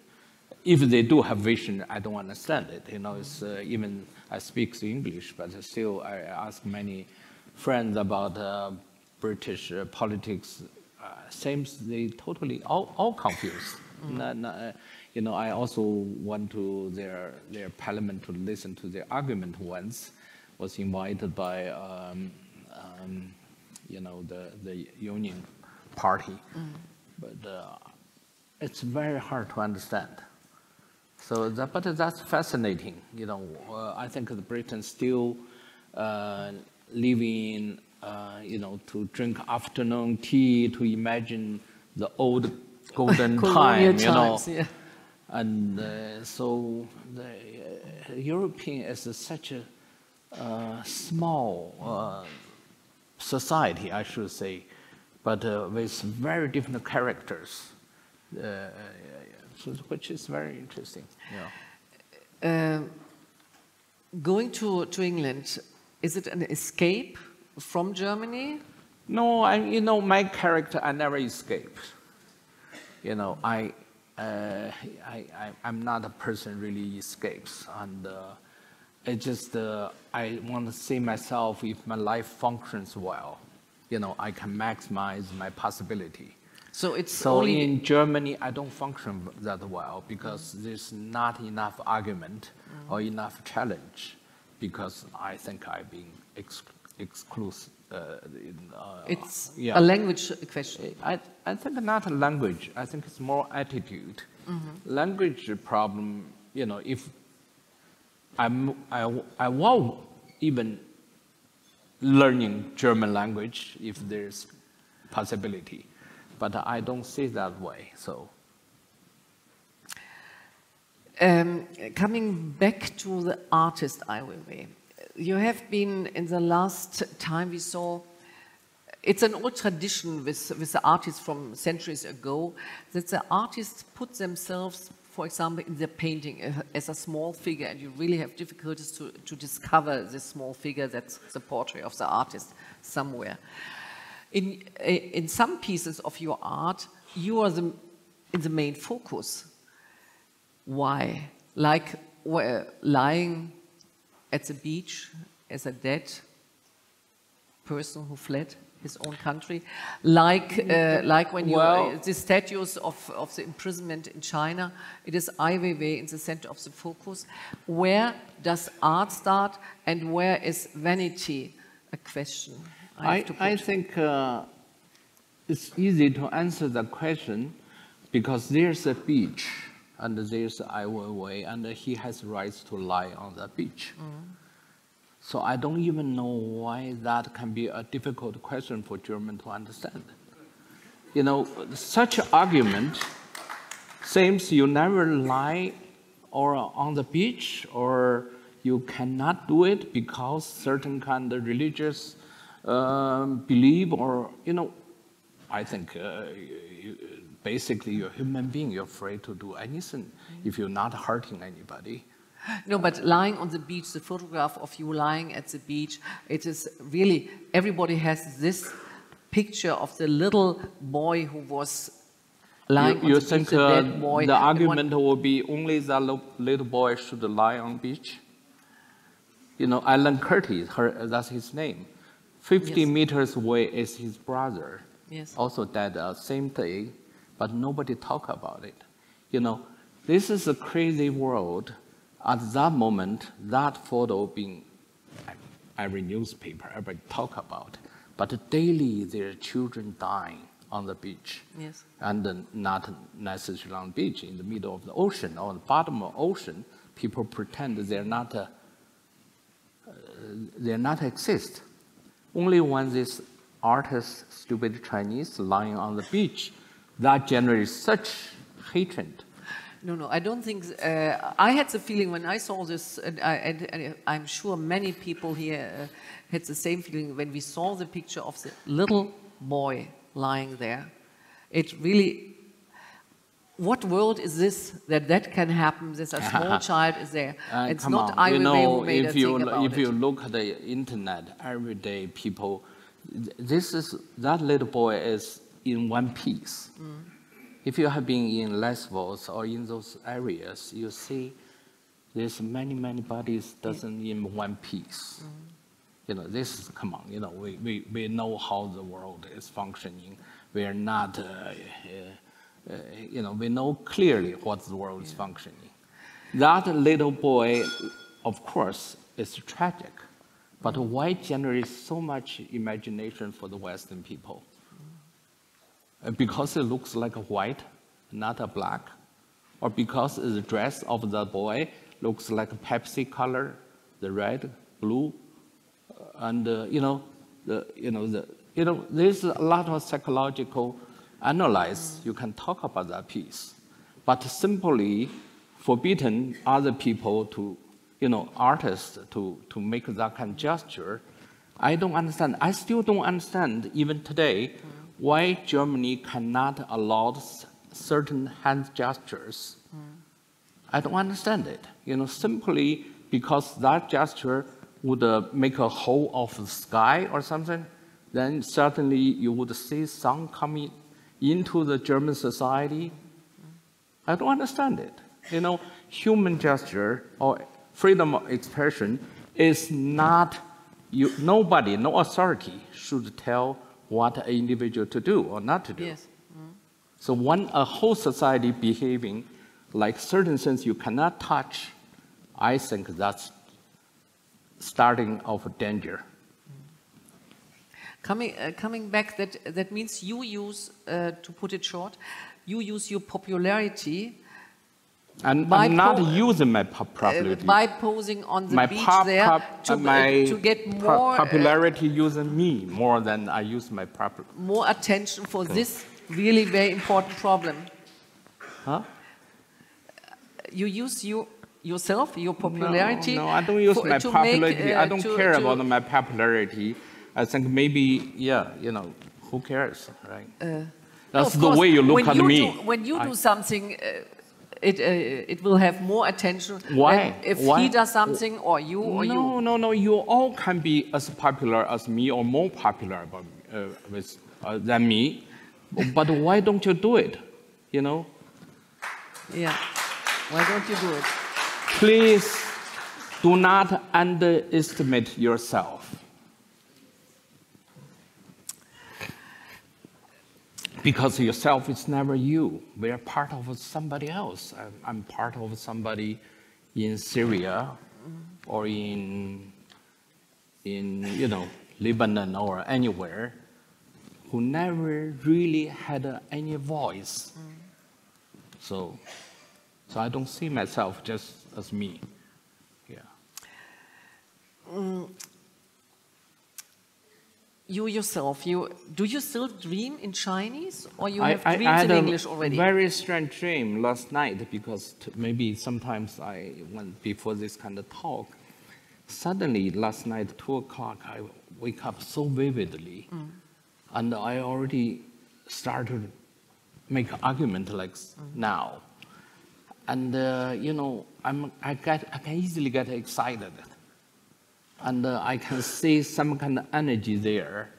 if they do have vision, I don't understand it. It's even I speak English, but still I ask many friends about British politics. Seems they totally all confused. I also went to their parliament to listen to their argument once. Was invited by the Union Party, but it's very hard to understand. So but that's fascinating. I think the Britain still living, to drink afternoon tea, to imagine the old golden time, times, yeah. And so the European is such a small society, I should say, but with very different characters, which is very interesting. Going to England, is it an escape from Germany? No, my character, I never escape. I'm not a person really escapes, and it's just I want to see myself if my life functions well. I can maximize my possibility. So in Germany, I don't function that well because there's not enough argument or enough challenge, because I think I've been exclusive. It's a language question. I think not a language. I think it's more attitude. Language problem. If I won't even learning German language if there's possibility, but I don't see that way. So, coming back to the artist Weiwei, you have been in the last time we saw. It's an old tradition with the artists from centuries ago that the artists put themselves, for example, in their painting as a small figure, and you really have difficulties to discover this small figure that's the portrait of the artist somewhere. In some pieces of your art, you are in the main focus. Why? Like lying at the beach as a dead person who fled his own country, like when the statues of the imprisonment in China, it is Ai Weiwei in the center of the focus. Where does art start, and where is vanity a question? I think it's easy to answer that question because there's a beach and there's Ai Weiwei, and he has rights to lie on the beach. So I don't even know why that can be a difficult question for German to understand. You know, such an argument seems you never lie or on the beach, or you cannot do it because certain kind of religious belief, or, you know, I think basically you're a human being, you're afraid to do anything if you're not hurting anybody. No, but lying on the beach, the photograph of you lying at the beach, it is really, everybody has this picture of the little boy who was lying on the beach, the dead boy. The argument will be only that little boy should lie on beach? You know, Alan Curtis, that's his name. 50 meters away is his brother, also dead, same day, but nobody talk about it. You know, this is a crazy world. At that moment, that photo being every newspaper, everybody talk about. But daily, there are children dying on the beach. And not necessarily on the beach, in the middle of the ocean, or the bottom of the ocean, people pretend they're not exist. Only when this artist, stupid Chinese, lying on the beach, that generates such hatred. No, I don't think. I had the feeling when I saw this, and I'm sure many people here had the same feeling when we saw the picture of the little boy lying there. It really, what world is this that can happen? That a small child is there. It's not Ai Weiwei who made a thing about it. If you look at the internet, every day people, that little boy is in one piece. If you have been in Lesbos or in those areas, you see there's many bodies doesn't in one piece. You know, this, come on, you know, we know how the world is functioning. We are not, you know, we know clearly what the world is functioning. That little boy, of course, is tragic, but why generate so much imagination for the Western people? Because it looks like a white, not a black, or because the dress of the boy looks like a Pepsi color, the red, blue, and there's a lot of psychological analysis. You can talk about that piece, but simply forbidden other people to, artists to make that kind of gesture. I don't understand. I still don't understand even today why Germany cannot allow certain hand gestures. I don't understand it. Simply because that gesture would make a hole of the sky or something, then certainly you would see sun coming into the German society. I don't understand it. Human gesture or freedom of expression is not, nobody, no authority should tell what an individual to do or not to do. Yes. So when a whole society behaving like certain things you cannot touch, I think that's starting of danger. Coming back, that means you use, to put it short, you use your popularity. And I'm not using my popularity. By posing on the beach there to get more popularity using me more than I use my popularity. More attention for this really very important problem. Huh? You use yourself, your popularity. No, I don't use my popularity. I don't care about my popularity. I think maybe, who cares, right? That's the way you look at me. When you do something, it will have more attention. Why? If he does something, or you, or you. No. You all can be as popular as me or more popular than me. But why don't you do it? Yeah. Why don't you do it? Please do not underestimate yourself. Because yourself is never you. We are part of somebody else. I'm part of somebody in Syria or in Lebanon or anywhere who never really had any voice. So So I don't see myself just as me. Yeah. You yourself, do you still dream in Chinese, or you have dreams in English already? I had a very strange dream last night, because maybe sometimes before this kind of talk, suddenly last night, 2 o'clock, I wake up so vividly, and I already started to make an argument like now. And, you know, I can easily get excited. And I can see some kind of energy there,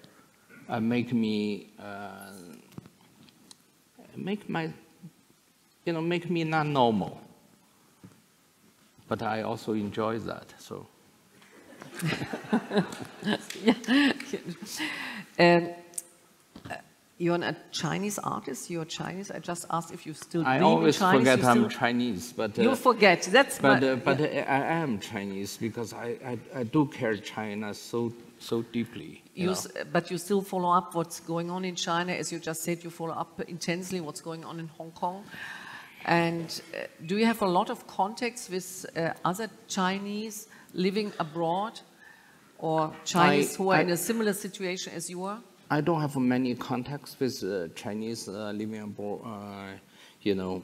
make me not normal. But I also enjoy that, so. Yeah. You're a Chinese artist. You're Chinese. I just asked if you still dream in Chinese. I always forget I'm Chinese, but you forget. That's but I am Chinese because I do care China so deeply. But you still follow up what's going on in China, as you just said. You follow up intensely what's going on in Hong Kong. And do you have a lot of contacts with other Chinese living abroad, or Chinese who are in a similar situation as you are? I don't have many contacts with Chinese living abroad, you know,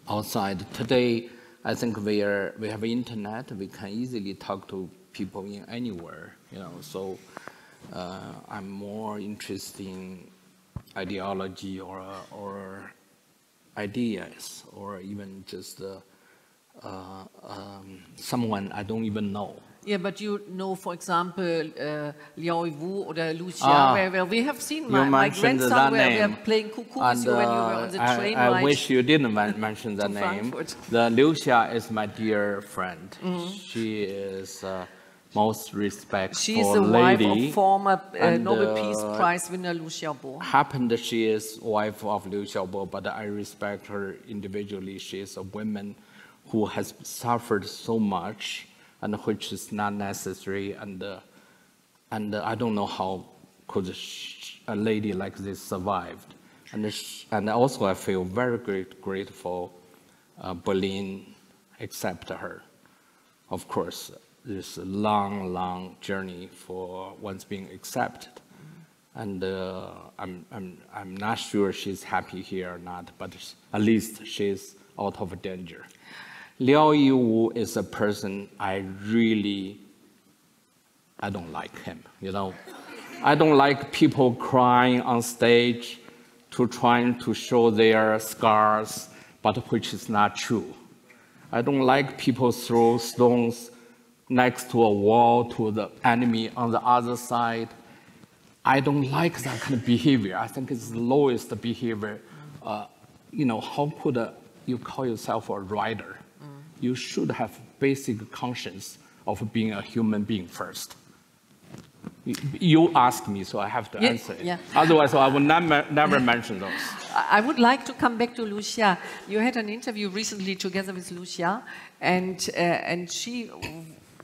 outside. Today, I think we have internet. We can easily talk to people in anywhere, you know. So I'm more interested in ideology or ideas, or even just someone I don't even know. Yeah, but you know, for example, Liao Wu or Lu Xia, where we have seen my grandson where we are playing cuckoo with you when you were on the train ride. I wish you didn't mention the name. The Liu Xia is my dear friend. She is most respectful lady. She's the wife of former Nobel Peace Prize winner Liu Xiaobo. Happened she is wife of Liu Xiaobo, but I respect her individually. She is a woman who has suffered so much, and which is not necessary, and I don't know how could a lady like this survived, and also I feel very grateful Berlin accept her. Of course, there's a long journey for once being accepted, and I'm not sure she's happy here or not, but at least she's out of danger. Liao Wu is a person I don't like him, you know. I don't like people crying on stage trying to show their scars, but which is not true. I don't like people throw stones next to a wall to the enemy on the other side. I don't like that kind of behavior. I think it's the lowest behavior. You know, how could you call yourself a writer? You should have basic conscience of being a human being first. You asked me, so I have to answer it. Yeah. Otherwise, I would never mention those. I would like to come back to Lu Xia. You had an interview recently together with Lu Xia, and she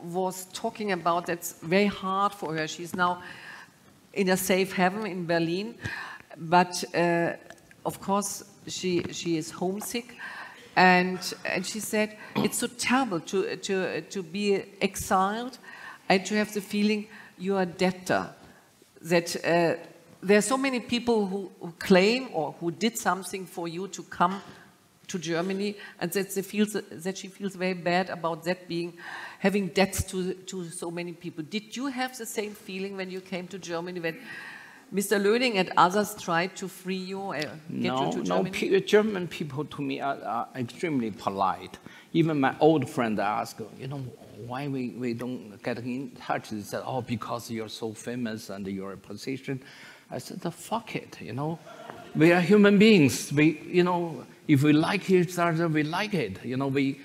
was talking about that's very hard for her. She's now in a safe haven in Berlin, but of course she is homesick. And she said, it's so terrible to be exiled and to have the feeling you are a debtor. That there are so many people who claim or who did something for you to come to Germany, and that she feels very bad about that having debts to so many people. Did you have the same feeling when you came to Germany, when Mr. Löning and others tried to free you, get you to Germany? No, German people to me are extremely polite. Even my old friend asked, you know, why we don't get in touch? They said, oh, because you're so famous and you're a position. I said, fuck it, you know. We are human beings. You know, if we like each other, we like it. You know, we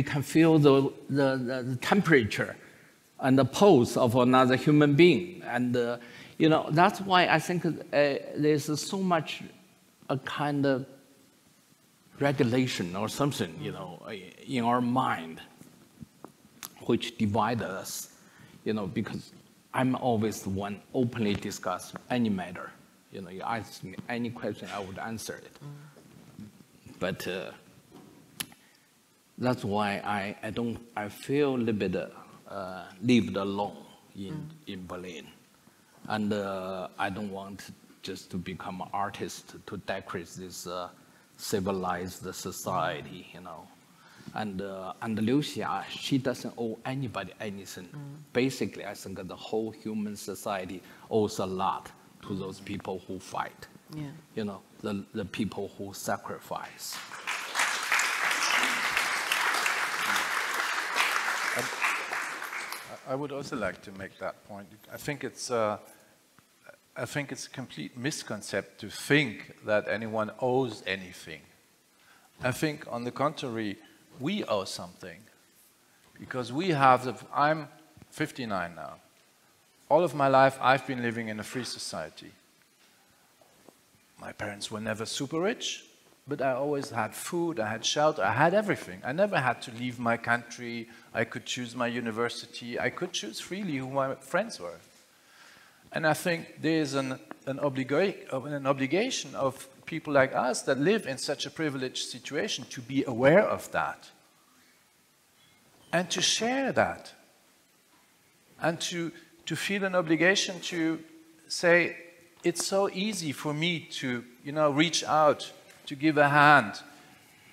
can feel the temperature and the pulse of another human being. And you know, that's why I think there's so much a kind of regulation or something, you know, in our mind, which divides us, you know, because I'm always the one openly discuss any matter. You know, you ask me any question, I would answer it. But That's why I feel a little bit lived alone in Berlin. And I don't want just to become an artist to decorate this civilized society, you know. And Liu Xia, she doesn't owe anybody anything. Basically, I think the whole human society owes a lot to those people who fight. Yeah. You know, the people who sacrifice. I would also like to make that point. I think it's a complete misconception to think that anyone owes anything. I think, on the contrary, we owe something, because we have I'm 59 now. All of my life, I've been living in a free society. My parents were never super rich, but I always had food, I had shelter, I had everything. I never had to leave my country. I could choose my university. I could choose freely who my friends were. And I think there's an obligation of people like us that live in such a privileged situation to be aware of that and to share that and to feel an obligation to say, it's so easy for me to, you know, reach out, to give a hand,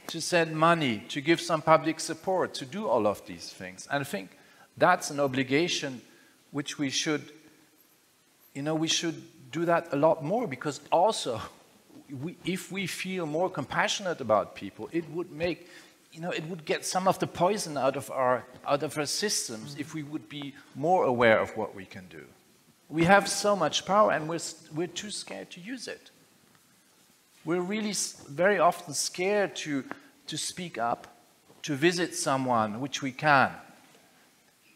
to send money, to give some public support, to do all of these things. And I think that's an obligation which we should, you know, we should do that a lot more, because also, if we feel more compassionate about people, it would make, you know, it would get some of the poison out of our systems if we would be more aware of what we can do. We have so much power and we're too scared to use it. We're really very often scared to speak up, to visit someone, which we can.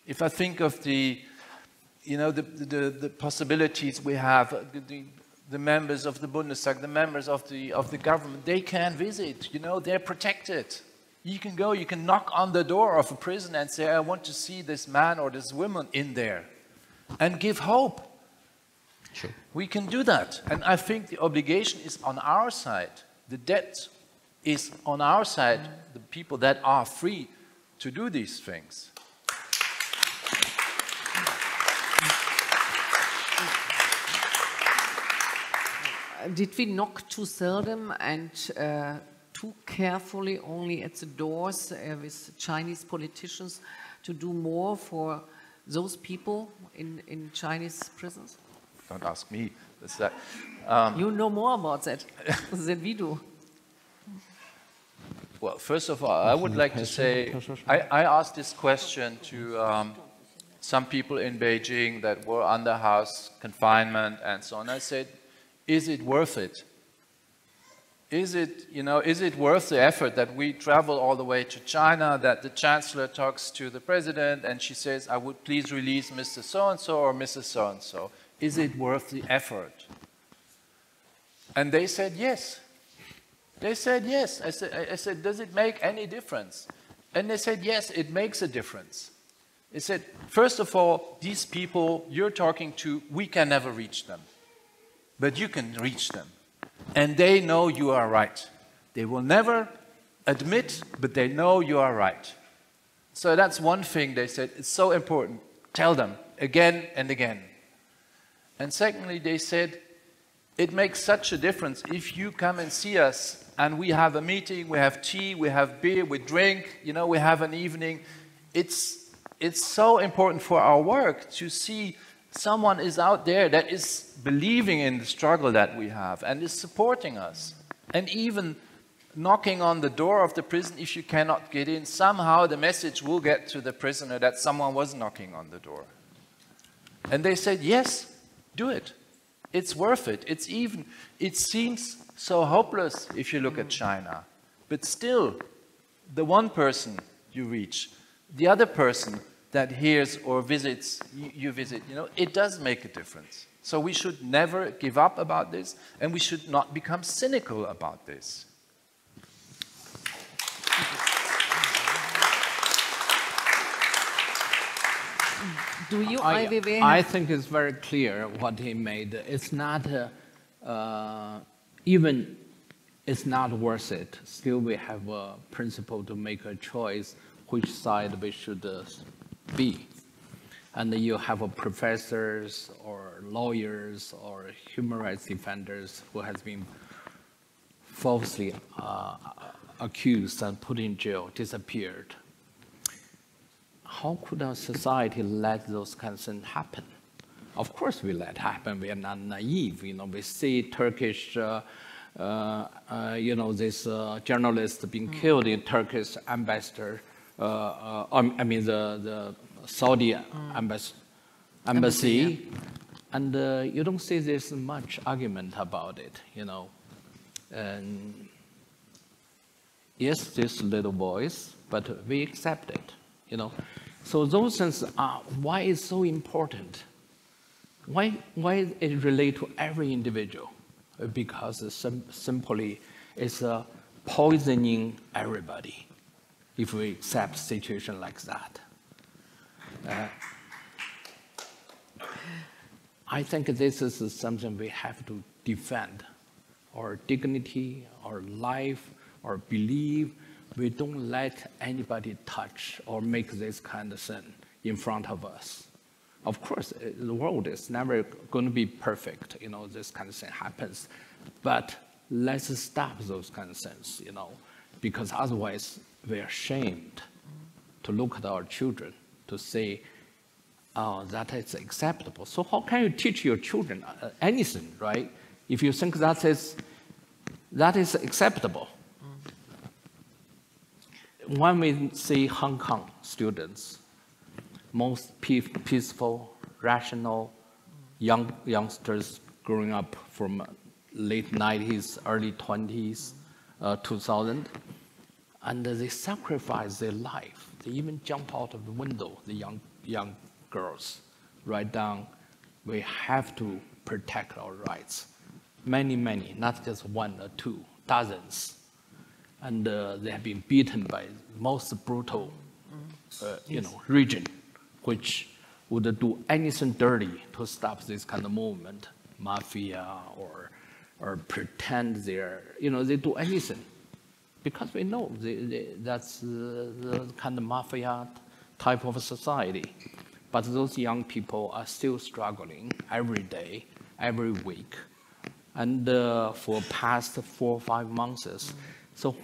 If I think of the possibilities we have, the members of the Bundestag, the members of the government, they can visit, you know, they're protected. You can go, you can knock on the door of a prison and say, I want to see this man or this woman in there, and give hope. Sure. We can do that. And I think the obligation is on our side. The debt is on our side, the people that are free to do these things. Did we knock too seldom and too carefully only at the doors with Chinese politicians to do more for those people in Chinese prisons? Don't ask me. That, you know more about that than we do. Well, first of all, I would like to say, I asked this question to some people in Beijing that were under house confinement and so on. I said, is it worth it? Is it worth the effort that we travel all the way to China, that the chancellor talks to the president and she says, I would please release Mr. So-and-so or Mrs. So-and-so. Is it worth the effort? And they said yes. They said yes. I said, does it make any difference? And they said, yes, it makes a difference. They said, first of all, these people you're talking to, we can never reach them. But you can reach them. And they know you are right. They will never admit, but they know you are right. So that's one thing they said, it's so important. Tell them again and again. And secondly, they said, it makes such a difference if you come and see us and we have a meeting, we have tea, we have beer, we drink, you know, we have an evening. It's so important for our work to see someone is out there that is believing in the struggle that we have and is supporting us. And even knocking on the door of the prison, if you cannot get in, somehow the message will get to the prisoner that someone was knocking on the door. And they said, yes, do it. It's worth it. It seems so hopeless if you look at China. But still, the one person you reach, the other person that hears or visits, you visit, you know, it does make a difference. So we should never give up about this, and we should not become cynical about this. Do you, I think it's very clear what he made. It's not even it's not worth it. Still, we have a principle to make a choice which side we should be. And you have professors or lawyers or human rights defenders who has been falsely accused and put in jail, disappeared. How could a society let those kinds of things happen? Of course we let happen. We are not naive. We see Turkish, this journalist being killed in Turkish ambassador. The Saudi embassy, and you don't see there's much argument about it. And yes, there's little boys, but we accept it. So those things are why it's so important. Why it relate to every individual? Because simply it's poisoning everybody if we accept a situation like that. I think this is something we have to defend. Our dignity, our life, our belief. We don't let anybody touch or make this kind of thing in front of us. Of course, the world is never going to be perfect. This kind of thing happens. But let's stop those kind of things, because otherwise we are ashamed to look at our children to say, oh, that is acceptable. So how can you teach your children anything, right? If you think that is acceptable. When we see Hong Kong students, most peaceful, rational, youngsters growing up from late 90s, early 20s, 2000, and they sacrifice their life. They even jump out of the window, the young girls, write down, we have to protect our rights. Many, not just one or two, dozens. And they have been beaten by the most brutal region, which would do anything dirty to stop this kind of movement, mafia or pretend they do anything. Because we know that's the kind of mafia type of society. But those young people are still struggling every day, every week. And for past 4 or 5 months. So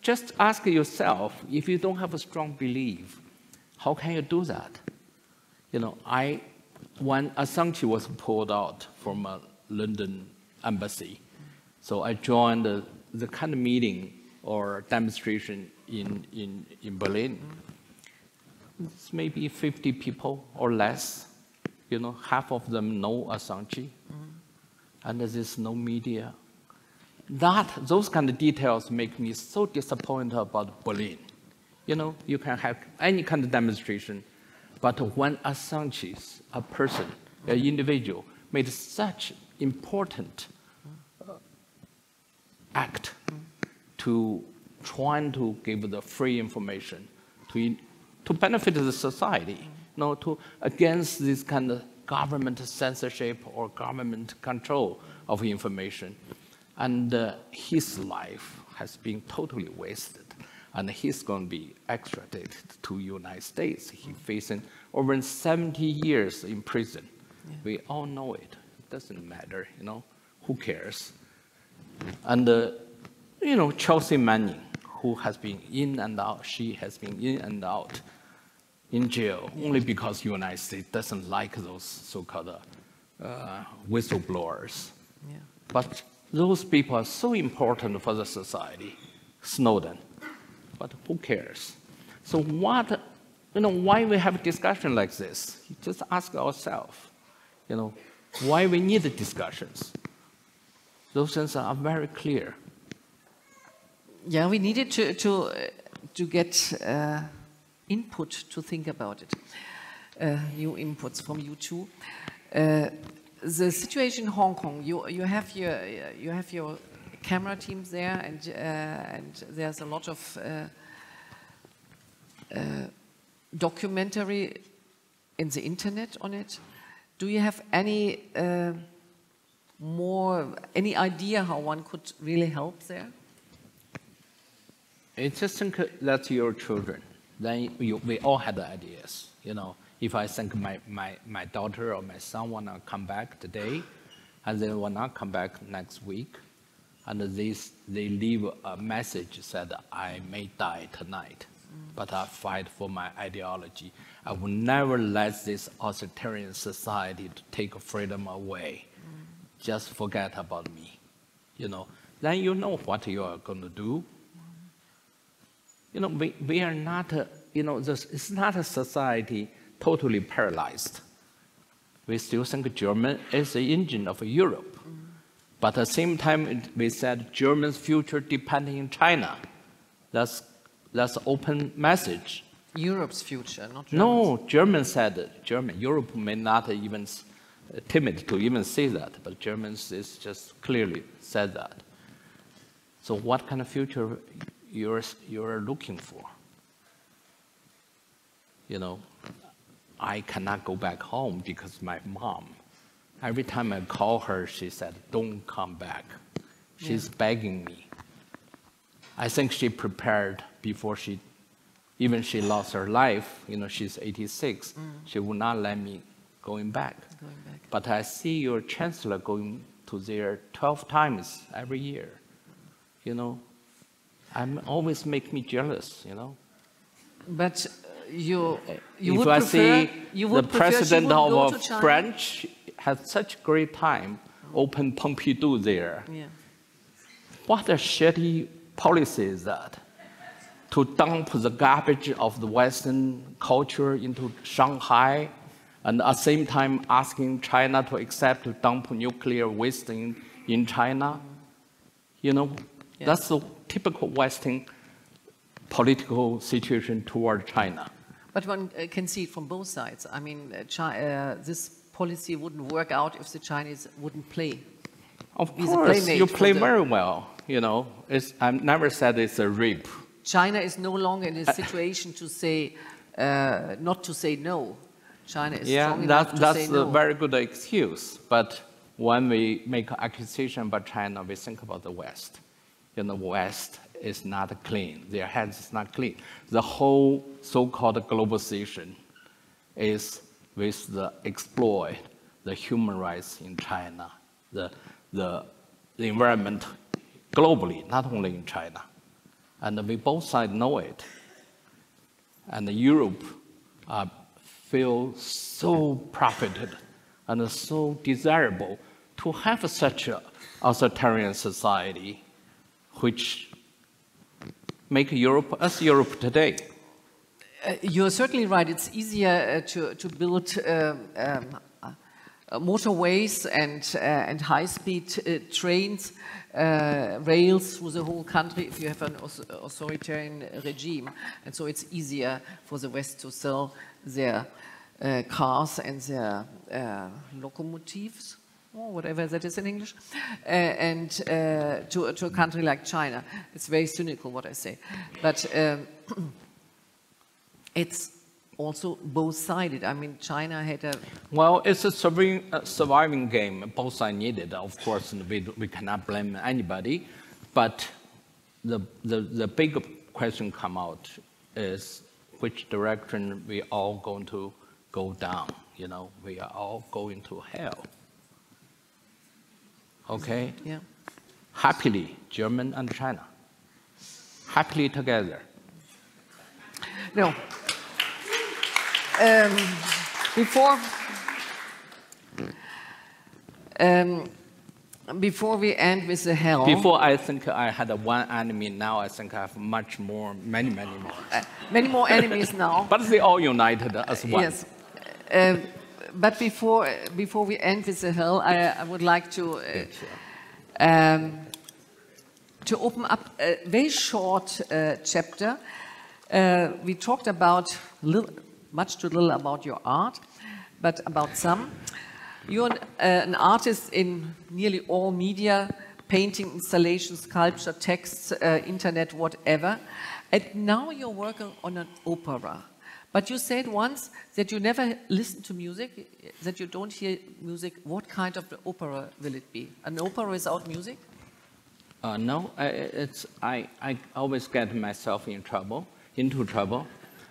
just ask yourself, if you don't have a strong belief, how can you do that? When Assange was pulled out from a London embassy, so I joined the kind of meeting or demonstration in Berlin. It's maybe 50 people or less. Half of them know Assange, and there's no media. Those kind of details make me so disappointed about Berlin. You can have any kind of demonstration, but when Assange, a person, an individual, made such important act to trying to give the free information to benefit the society, against this kind of government censorship or government control of information. And his life has been totally wasted. And he's going to be extradited to United States. He's facing over 70 years in prison. Yeah. We all know it. It doesn't matter, who cares? And, Chelsea Manning, who has been in and out, she has been in and out in jail only because the United States doesn't like those so-called whistleblowers. Yeah. But those people are so important for the society, Snowden. But who cares? So why we have a discussion like this? Just ask ourselves, why we need the discussions. Those things are very clear. Yeah, we needed to get input to think about it. New inputs from you too. The situation in Hong Kong, you have your camera teams there, and there's a lot of documentary in the internet on it. Do you have any any idea how one could really help there? I just think that's your children. Then we all had the ideas. You know, if I think my daughter or my son want to come back today, and they will not come back next week, and they leave a message said, I may die tonight, but I fight for my ideology. I will never let this authoritarian society to take freedom away. Just forget about me. You know, then you know what you are going to do. You know, we are not, it's not a society totally paralyzed. We still think German is the engine of Europe. But at the same time, we said German's future depending on China. That's open message. Europe's future, not Germany's. No, German said German. Europe may not even timid to even say that, but Germans is just clearly said that. So what kind of future you're looking for? You know, I cannot go back home because my mom, every time I call her, she said, don't come back. She's begging me. I think she prepared before she lost her life. You know, she's 86. She would not let me going back. But I see your chancellor going to there 12 times every year. You know, always make me jealous, you know. But you if would I prefer, see you would the president of French had such great time, open Pompidou there. Yeah. What a shitty policy is that? To dump the garbage of the Western culture into Shanghai, and at the same time asking China to accept to dump nuclear waste in China. You know, that's the typical Western political situation toward China. But one can see it from both sides. I mean, this policy wouldn't work out if the Chinese wouldn't play. Of course, you play very well. You know, I've never said it's a rape. China is no longer in a situation to say, not to say no. China is strong enough to say no. That's a very good excuse. But when we make an accusation about China, we think about the West. You know, the West is not clean. Their hands is not clean. The whole so-called globalization is with the exploit, the human rights in China, the environment globally, not only in China. And we both sides know it. And Europe feel so profited and so desirable to have such an authoritarian society which make Europe as Europe today. You're certainly right. It's easier to build motorways and high-speed trains, rails through the whole country if you have an authoritarian regime. And so it's easier for the West to sell their cars and their locomotives, or whatever that is in English, and to a country like China. It's very cynical what I say. But it's also both-sided. I mean, China had a... Well, it's a surviving game. Both sides need it. Of course, we cannot blame anybody. But the big question come out is which direction we all going to go down. You know, we are all going to hell. Okay? Yeah. Happily, German and China. Happily together. No. Before we end with the hell. Before I think I had one enemy, now I think I have much more, many more. Many more enemies now. But they all united as one. Yes. But before we end with the hell, I would like to open up a very short chapter. We talked about much too little about your art, but about some. You're an artist in nearly all media, painting, installation, sculpture, text, internet, whatever. And now you're working on an opera. But you said once that you never listen to music, that you don't hear music. What kind of opera will it be? An opera without music? No, I always get myself into trouble,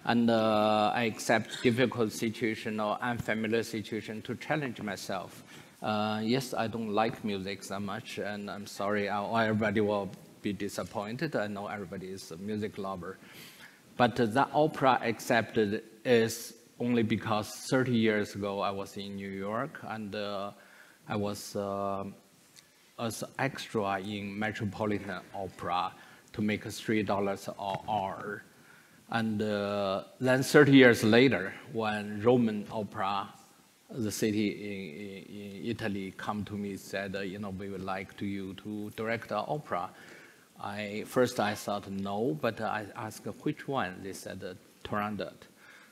and I accept difficult situation or unfamiliar situation to challenge myself. Yes, I don't like music so much, and I'm sorry, everybody will be disappointed. I know everybody is a music lover. But the opera accepted is only because 30 years ago I was in New York, and I was as extra in Metropolitan Opera to make $3 an hour. And then 30 years later, when Roman Opera, the city in Italy, come to me and said, we would like you to direct the opera. First I thought no, but I asked which one. They said Turandot.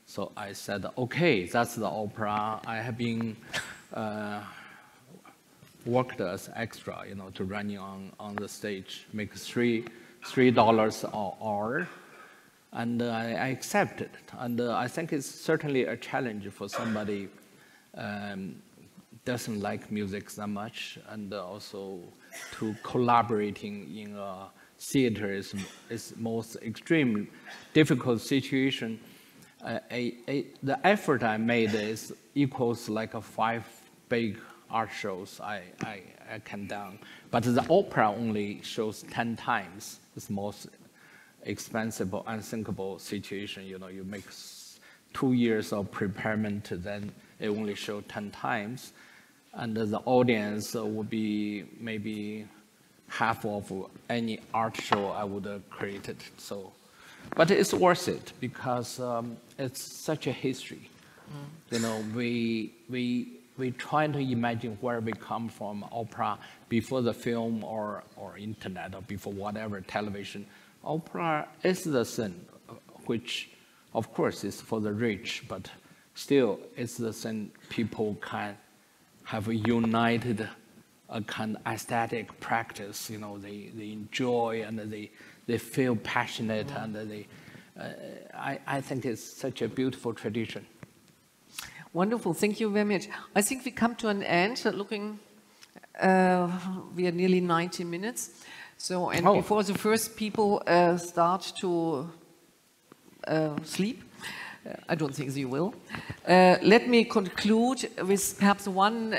So I said, okay, that's the opera. I have been worked as extra, to running on the stage, make $3 an hour, and I accepted. And I think it's certainly a challenge for somebody doesn't like music that much, and also to collaborating in a theater is most extreme difficult situation. The effort I made is equals like 5 big art shows I can done, but the opera only shows 10 times. It's most expensive, unthinkable situation. You make 2 years of preparation, then it only shows 10 times. And the audience would be maybe half of any art show I would have created. So, but it's worth it because it's such a history. We try to imagine where we come from, opera, before the film or internet or before whatever, television. Opera is the thing, which of course is for the rich, but still it's the thing people can have a united a kind of aesthetic practice. They enjoy and they feel passionate, and I think it's such a beautiful tradition. Wonderful, thank you very much. I think we come to an end. Looking, we are nearly 90 minutes. So, and before the first people start to sleep, I don't think they will. Let me conclude with perhaps one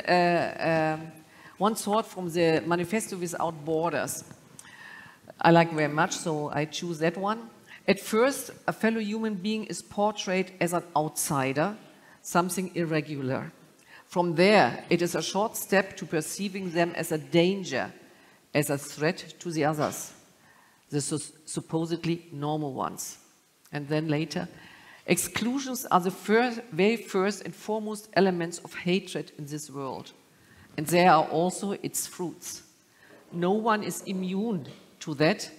thought from the Manifesto Without Borders. I like very much, so I choose that one. At first, a fellow human being is portrayed as an outsider, something irregular. From there, it is a short step to perceiving them as a danger, as a threat to the others, the supposedly normal ones. And then later, exclusions are the very first and foremost elements of hatred in this world. And they are also its fruits. No one is immune to that,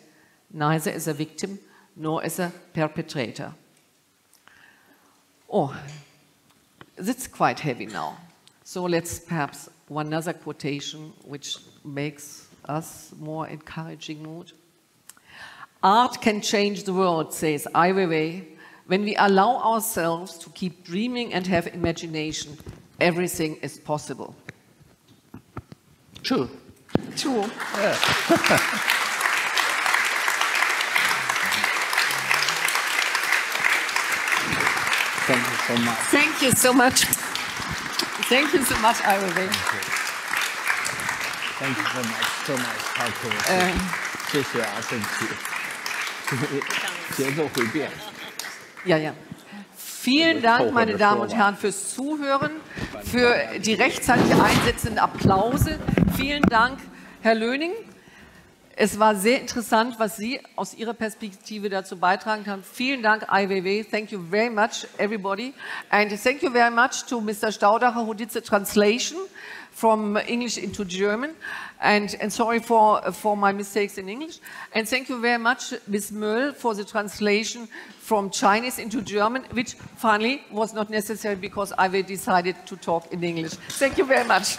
neither as a victim nor as a perpetrator. Oh, that's quite heavy now. So let's perhaps one other quotation which makes us more encouraging mood. Art can change the world, says Weiwei. When we allow ourselves to keep dreaming and have imagination, everything is possible. True. True. Yeah. Thank you so much. Thank you so much. Thank you so much, Weiwei. Thank you so much. So nice talk to you. 谢谢啊，对不起，节奏会变。Ja, ja. Vielen Dank, meine Damen und Herren, fürs Zuhören, für die rechtzeitig einsetzenden Applause. Vielen Dank, Herr Löning. Es war sehr interessant, was Sie aus Ihrer Perspektive dazu beitragen haben. Vielen Dank, Weiwei. Thank you very much, everybody. And thank you very much to Mr. Staudacher, who did the translation from English into German. And sorry for my mistakes in English. And thank you very much, Ms. Möll, for the translation from Chinese into German, which finally was not necessary because Weiwei decided to talk in English. Thank you very much.